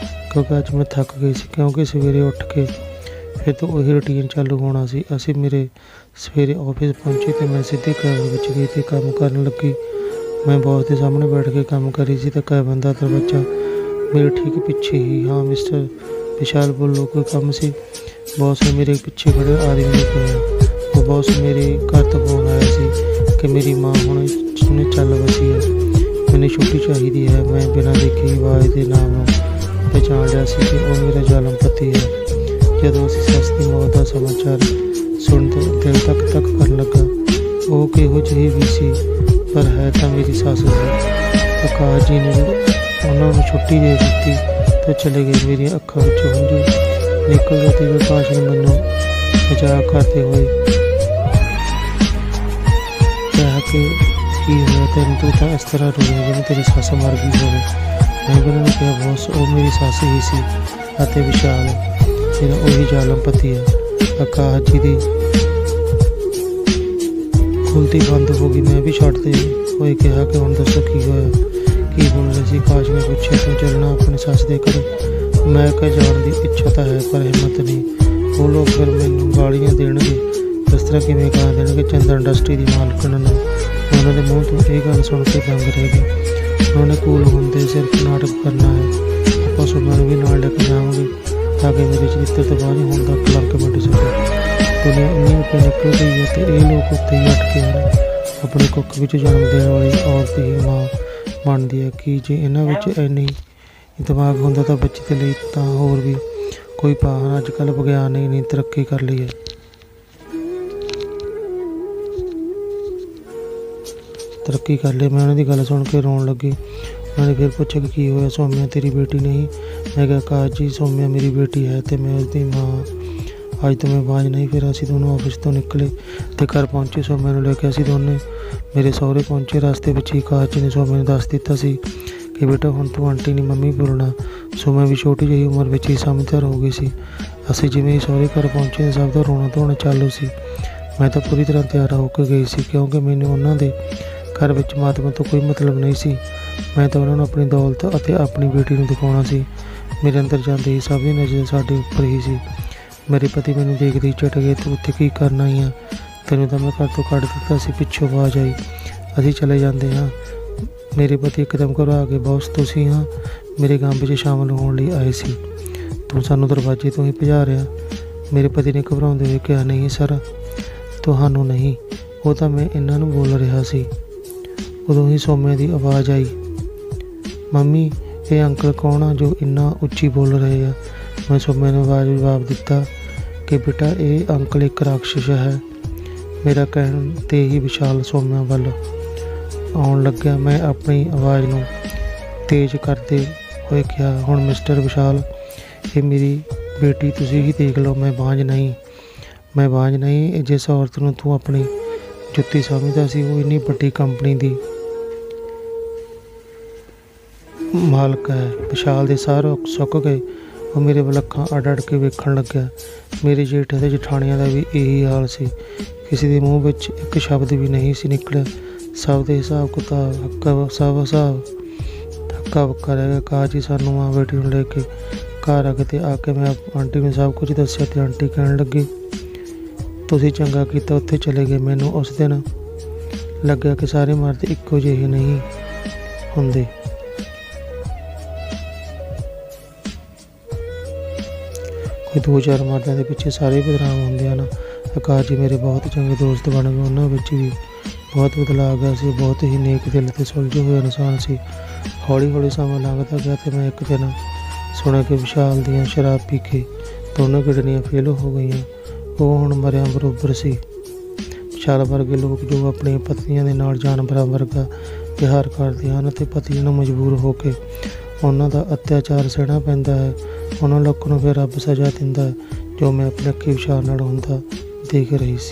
ਕਿਉਂਕਿ ਅੱਜ ਮੈਂ ਥੱਕ ਗਈ ਸੀ। ਕਿਉਂਕਿ ਸਵੇਰੇ ਉੱਠ ਕੇ ਫਿਰ ਤੋਂ ਉਹੀ ਰੂਟੀਨ ਚਾਲੂ ਹੋਣਾ ਸੀ। ਅਸੀਂ ਮੇਰੇ ਸਵੇਰੇ ਆਫਿਸ ਪਹੁੰਚੇ ਅਤੇ ਮੈਂ ਸਿੱਧੇ ਕੈਬਨ ਵਿੱਚ ਗਈ ਅਤੇ ਕੰਮ ਕਰਨ ਲੱਗੀ। ਮੈਂ ਬੌਸ ਦੇ ਸਾਹਮਣੇ ਬੈਠ ਕੇ ਕੰਮ ਕਰ ਰਹੀ ਸੀ ਤਾਂ ਕੈਬਨ ਦਾ ਦਰਵਾਜ਼ਾ ਮੇਰੇ ਠੀਕ ਪਿੱਛੇ ਹੀ, ਹਾਂ ਮਿਸਟਰ ਵਿਸ਼ਾਲ ਬੋਲੋ, ਕੋਈ ਕੰਮ ਸੀ? ਬੌਸ ਨੇ ਮੇਰੇ ਪਿੱਛੇ ਖੜ੍ਹੇ ਆਦਮੀ ਨੇ ਕਿਹਾ। ਉਹ ਬੌਸ, ਮੇਰੇ ਘਰ ਤੋਂ ਫੋਨ ਆਇਆ ਸੀ ਕਿ ਮੇਰੀ ਮਾਂ ਹੁਣ ਚੱਲ ਵਸੀ ਹੈ, ਮੈਨੂੰ ਛੁੱਟੀ ਚਾਹੀਦੀ ਹੈ। ਮੈਂ ਬਿਨਾਂ ਦੇਖੇ ਆਵਾਜ਼ ਦੇ ਨਾਮ ਨੂੰ ਪਛਾਣ ਲਿਆ ਸੀ ਕਿ ਉਹ ਮੇਰਾ ਜ਼ਾਲਮ ਪਤੀ ਹੈ। ਜਦੋਂ ਅਸੀਂ ਸੱਸ ਦੀ ਮੌਤ ਦਾ ਸਮਾਚਾਰ ਸੁਣਦੇ ਦਿਲ ਤੱਕ ਕਰਨ ਲੱਗਾ। ਉਹ ਕਿਹੋ ਜਿਹੀ ਵੀ ਸੀ ਪਰ ਹੈ ਤਾਂ ਮੇਰੀ ਸੱਸ ਸੀ। ਆਕਾਸ਼ ਜੀ ਨੇ ਉਹਨਾਂ ਨੂੰ ਛੁੱਟੀ ਦੇ ਦਿੱਤੀ ਤਾਂ ਚਲੇ ਗਏ। ਮੇਰੀਆਂ ਅੱਖਾਂ ਵਿੱਚੋਂ ਹੰਝੂ ਨਿਕਲ ਗਏ ਅਤੇ ਆਕਾਸ਼ ਨੇ ਮੈਨੂੰ ਮਜ਼ਾਕ ਕਰਦੇ ਹੋਏ ਕਿਹਾ ਕਿ ਕੀ ਹੋਇਆ ਤੈਨੂੰ, ਤੂੰ ਤਾਂ ਇਸ ਤਰ੍ਹਾਂ ਰੋਇਆ ਜਿਵੇਂ ਤੇਰੀ ਸੱਸ ਮਰ ਗਈ ਹੋਵੇ। ਮੈਂ ਉਹਨਾਂ ਨੂੰ ਕਿਹਾ, ਬੌਸ ਉਹ ਮੇਰੀ ਸੱਸ ਹੀ ਸੀ ਅਤੇ ਵਿਸ਼ਾਲ ਮੇਰਾ ਉਹੀ ਜ਼ਾਲਮ ਪਤੀ ਹੈ। ਆਕਾਸ਼ ਜੀ ਦੀ ਖੁੱਲ੍ਹਤੀ ਬੰਦ ਹੋ ਗਈ। ਮੈਂ ਵੀ ਛੱਡਦੇ ਹੋਏ ਕਿਹਾ ਕਿ ਹੁਣ ਦੱਸੋ ਕੀ ਹੋਇਆ, ਕੀ ਬੋਲ ਰਹੇ ਸੀ? ਆਕਾਸ਼ ਨੇ ਪੁੱਛਿਆ, ਤੂੰ ਚੱਲਣਾ ਆਪਣੀ ਸੱਸ ਦੇ ਘਰ? ਮੈਂ ਕਿਹਾ, ਜਾਣ ਦੀ ਇੱਛਾ ਤਾਂ ਹੈ ਪਰ ਹਿੰਮਤ ਨਹੀਂ। ਉਹ ਲੋਕ ਫਿਰ ਮੈਨੂੰ ਗਾਲੀਆਂ ਦੇਣਗੇ। ਇਸ ਤਰ੍ਹਾਂ ਕਿਵੇਂ ਗਾ ਦੇਣਗੇ? ਚੰਦਨ ਇੰਡਸਟਰੀ ਦੀ ਮਾਲਕਣ ਨੂੰ ਉਹਨਾਂ ਦੇ ਮੂੰਹ ਤੋਂ ਇਹ ਗੱਲ ਸੁਣ ਕੇ ਦੰਗ ਰਹਿ ਗਈ। ਉਹਨਾਂ ਨੇ ਕੂਲ ਹੁੰਦੇ ਸਿਰਫ ਨਾਟਕ ਕਰਨਾ ਹੈ। ਆਪਾਂ ਸੋਮਿਆ ਨੂੰ ਵੀ ਨਾਲ ਲੈ ਕੇ ਜਾਵਾਂਗੇ ਤਾਂ ਕਿ ਮੇਰੇ ਚਰਿੱਤਰ ਤਬਾਹ ਹੋਣ ਦਾ ਕਲੰਕ ਮਿਟ ਸਕੇ। ਦੁਨੀਆ ਇੰਨੀ ਉੱਤੇ ਨਿਕਲ ਗਈ ਹੈ ਅਤੇ ਇਹ ਲੋਕ ਉੱਤੇ ਹੀ ਅਟਕੇ ਹਨ। ਆਪਣੀ ਕੁੱਖ ਵਿੱਚ ਜਨਮ ਦੇਣ ਵਾਲੀ ਔਰਤ ਹੀ ਮਾਂ ਬਣਦੀ ਹੈ। ਕਿ ਜੇ ਇਹਨਾਂ ਵਿੱਚ ਇੰਨੀ ਦਿਮਾਗ ਹੁੰਦਾ ਤਾਂ ਬੱਚੇ ਦੇ ਲਈ ਤਾਂ ਹੋਰ ਵੀ ਕੋਈ ਪਾਹਨ। ਅੱਜ ਕੱਲ੍ਹ ਵਿਗਿਆਨ ਨੇ ਇੰਨੀ ਤਰੱਕੀ ਕਰ ਲਈ ਹੈ। ਮੈਂ ਉਹਨਾਂ ਦੀ ਗੱਲ ਸੁਣ ਕੇ ਰੋਣ ਲੱਗੀ। ਉਹਨਾਂ ਨੇ ਫਿਰ ਪੁੱਛਿਆ ਕਿ ਕੀ ਹੋਇਆ? ਸੋਮਿਆ ਤੇਰੀ ਬੇਟੀ ਨਹੀਂ? ਮੈਂ ਕਿਹਾ, ਆਕਾਸ਼ ਜੀ ਸੋਮਿਆ ਮੇਰੀ ਬੇਟੀ ਹੈ ਅਤੇ ਮੈਂ ਉਸਦੀ ਮਾਂ। ਅੱਜ ਤੋਂ ਮੈਂ ਆਵਾਜ਼ ਨਹੀਂ। ਫਿਰ ਅਸੀਂ ਦੋਨੋਂ ਆਫਿਸ ਤੋਂ ਨਿਕਲੇ ਅਤੇ ਘਰ ਪਹੁੰਚੇ। ਸੋਮਿਆ ਨੂੰ ਲੈ ਕੇ ਅਸੀਂ ਦੋਨੇ ਮੇਰੇ ਸਹੁਰੇ ਪਹੁੰਚੇ। ਰਸਤੇ ਵਿੱਚ ਹੀ ਆਕਾਸ਼ ਜੀ ਨੇ ਸੋਮਿਆ ਨੂੰ ਦੱਸ ਦਿੱਤਾ ਸੀ ਕਿ ਬੇਟਾ ਹੁਣ ਤੂੰ ਆਂਟੀ ਨਹੀਂ ਮੰਮੀ ਬੋਲਣਾ। ਸੋਮਿਆ ਵੀ ਛੋਟੀ ਜਿਹੀ ਉਮਰ ਵਿੱਚ ਹੀ ਸਮਝਦਾਰ ਹੋ ਗਈ ਸੀ। ਅਸੀਂ ਜਿਵੇਂ ਹੀ ਸਹੁਰੇ ਘਰ ਪਹੁੰਚੇ ਸਭ ਦਾ ਰੋਣਾ ਧੋਣਾ ਚਾਲੂ ਸੀ। ਮੈਂ ਤਾਂ ਪੂਰੀ ਤਰ੍ਹਾਂ ਤਿਆਰ ਹੋ ਕੇ ਗਈ ਸੀ ਕਿਉਂਕਿ ਮੈਨੂੰ ਉਹਨਾਂ ਦੇ ਘਰ ਵਿੱਚ ਮਾਤਮ ਤੋਂ ਕੋਈ ਮਤਲਬ ਨਹੀਂ ਸੀ। मैं तो उन्होंने अपनी दौलत ਅਤੇ ਆਪਣੀ ਬੇਟੀ ਨੂੰ ਦਿਖਾਉਣਾ ਸੀ। ਮੇਰੇ ਅੰਦਰ ਜਾਂਦੇ ਹੀ ਸਭ ਦੀ ਨਜ਼ਰ ਸਾਡੇ ਉੱਪਰ ਹੀ ਸੀ। ਮੇਰੇ ਪਤੀ ਮੈਨੂੰ ਦੇਖਦੇ ਹੀ ਝਟ ਗਏ, ਤੂੰ ਉੱਥੇ ਕੀ ਕਰਨ ਆਈ ਆ? ਤੈਨੂੰ ਤਾਂ ਮੈਂ ਘਰ ਤੋਂ ਕੱਢ ਦਿੱਤਾ ਸੀ। ਪਿੱਛੋਂ ਆਵਾਜ਼ ਆਈ, ਅਸੀਂ ਚਲੇ ਜਾਂਦੇ ਹਾਂ। ਮੇਰੇ ਪਤੀ ਇੱਕਦਮ ਘਬਰਾ ਗਏ, ਬੌਸ ਤੁਸੀਂ ਹਾਂ? ਮੇਰੇ ਕੰਮ ਵਿੱਚ ਸ਼ਾਮਲ ਹੋਣ ਲਈ ਆਏ ਸੀ, ਤੂੰ ਸਾਨੂੰ ਦਰਵਾਜ਼ੇ ਤੋਂ ਹੀ ਭਜਾ ਰਿਹਾ? ਮੇਰੇ ਪਤੀ ਨੇ ਘਬਰਾਉਂਦੇ ਹੋਏ ਕਿਹਾ, ਨਹੀਂ ਸਰ, ਤੁਹਾਨੂੰ ਨਹੀਂ, ਉਹ ਤਾਂ ਮੈਂ ਇਹਨਾਂ ਨੂੰ ਬੋਲ ਰਿਹਾ ਸੀ। ਉਦੋਂ ਹੀ ਸੌਮਿਆ ਦੀ ਆਵਾਜ਼ ਆਈ, ਮੰਮੀ ਇਹ ਅੰਕਲ ਕੌਣ ਆ ਜੋ ਇੰਨਾ ਉੱਚੀ ਬੋਲ ਰਹੇ ਆ? ਮੈਂ ਸੌਮਿਆ ਨੂੰ ਜਵਾਬ ਦਿੱਤਾ ਕਿ ਬੇਟਾ ਇਹ ਅੰਕਲ ਇੱਕ ਰਾਕਸ਼ਸ ਹੈ। ਮੇਰਾ ਕਹਿਣ 'ਤੇ ਹੀ ਵਿਸ਼ਾਲ ਸੌਮਿਆ ਵੱਲ ਆਉਣ ਲੱਗਿਆ। ਮੈਂ ਆਪਣੀ ਆਵਾਜ਼ ਨੂੰ ਤੇਜ਼ ਕਰਦੇ ਹੋਏ ਕਿਹਾ, ਹੁਣ ਮਿਸਟਰ ਵਿਸ਼ਾਲ, ਇਹ ਮੇਰੀ ਬੇਟੀ ਤੁਸੀਂ ਹੀ ਦੇਖ ਲਓ, ਮੈਂ ਬਾਂਝ ਨਹੀਂ। ਜਿਸ ਔਰਤ ਨੂੰ ਤੂੰ ਆਪਣੀ ਜੁੱਤੀ ਸਮਝਦਾ ਸੀ ਉਹ ਇੰਨੀ ਵੱਡੀ ਕੰਪਨੀ ਦੀ ਮਾਲਕ ਹੈ। ਵਿਸ਼ਾਲ ਦੇ ਸਾਹ ਸੁੱਕ ਗਏ। ਉਹ ਮੇਰੇ ਵੱਲ ਅੱਖਾਂ ਅੱਡ ਕੇ ਵੇਖਣ ਲੱਗਿਆ। ਮੇਰੇ ਜੇਠ ਅਤੇ ਜਠਾਣੀਆਂ ਦਾ ਵੀ ਇਹੀ ਹਾਲ ਸੀ। ਕਿਸੇ ਦੇ ਮੂੰਹ ਵਿੱਚ ਇੱਕ ਸ਼ਬਦ ਵੀ ਨਹੀਂ ਸੀ ਨਿਕਲਿਆ। ਸਭ ਦੇ ਹਿਸਾਬ ਕਿਤਾਬ ਹੱਕਾ ਬੱਕਾ ਰਹਿ ਗਿਆ। ਕਾਜ ਹੀ ਸਾਨੂੰ ਮਾਂ ਬੇਟੀ ਨੂੰ ਲੈ ਕੇ ਘਰ ਆ ਕੇ ਮੈਂ ਆਂਟੀ ਨੂੰ ਸਭ ਕੁਝ ਦੱਸਿਆ ਅਤੇ ਆਂਟੀ ਕਹਿਣ ਲੱਗੀ, ਤੁਸੀਂ ਚੰਗਾ ਕੀਤਾ ਉੱਥੇ ਚਲੇ ਗਏ। ਮੈਨੂੰ ਉਸ ਦਿਨ ਲੱਗਿਆ ਕਿ ਸਾਰੇ ਮਰਦ ਇੱਕੋ ਜਿਹੇ ਨਹੀਂ ਹੁੰਦੇ। ਕੋਈ 2-4 ਮਰਦਾਂ ਦੇ ਪਿੱਛੇ ਸਾਰੇ ਬਦਨਾਮ ਹੁੰਦੇ ਹਨ। ਆਕਾਸ਼ ਜੀ ਮੇਰੇ ਬਹੁਤ ਚੰਗੇ ਦੋਸਤ ਬਣ ਗਏ। ਉਹਨਾਂ ਵਿੱਚ ਵੀ ਬਹੁਤ ਬਦਲਾਅ ਆ ਗਿਆ ਸੀ। ਬਹੁਤ ਹੀ ਨੇਕ ਦਿਲ ਅਤੇ ਸੁਲਝੇ ਹੋਏ ਇਨਸਾਨ ਸੀ। ਹੌਲੀ ਸਮਾਂ ਲੰਘਦਾ ਗਿਆ ਅਤੇ ਮੈਂ ਇੱਕ ਦਿਨ ਸੁਣਿਆ ਕਿ ਵਿਸ਼ਾਲ ਦੀਆਂ ਸ਼ਰਾਬ ਪੀ ਕੇ ਦੋਨੋਂ ਕਿਡਨੀਆਂ ਫੇਲ ਹੋ ਗਈਆਂ। ਉਹ ਹੁਣ ਮਰਿਆਂ ਬਰੋਬਰ ਸੀ। ਵਿਸ਼ਾਲ ਵਰਗੇ ਲੋਕ ਜੋ ਆਪਣੀਆਂ ਪਤਨੀਆਂ ਦੇ ਨਾਲ ਜਾਨਵਰਾਂ ਵਰਗਾ ਵਿਹਾਰ ਕਰਦੇ ਹਨ ਅਤੇ ਪਤੀ ਨੂੰ ਮਜਬੂਰ ਹੋ ਕੇ ਉਹਨਾਂ ਦਾ ਅੱਤਿਆਚਾਰ ਸਹਿਣਾ ਪੈਂਦਾ ਹੈ, ਉਹਨਾਂ ਲੋਕਾਂ ਨੂੰ ਫਿਰ ਰੱਬ ਸਜ਼ਾ ਦਿੰਦਾ ਹੈ, ਜੋ ਮੈਂ ਆਪਣੇ ਅੱਖੀਂ ਵਿਸ਼ਾਲ ਨਾਲ ਹੁੰਦਾ ਦੇਖ ਰਹੀ ਸੀ।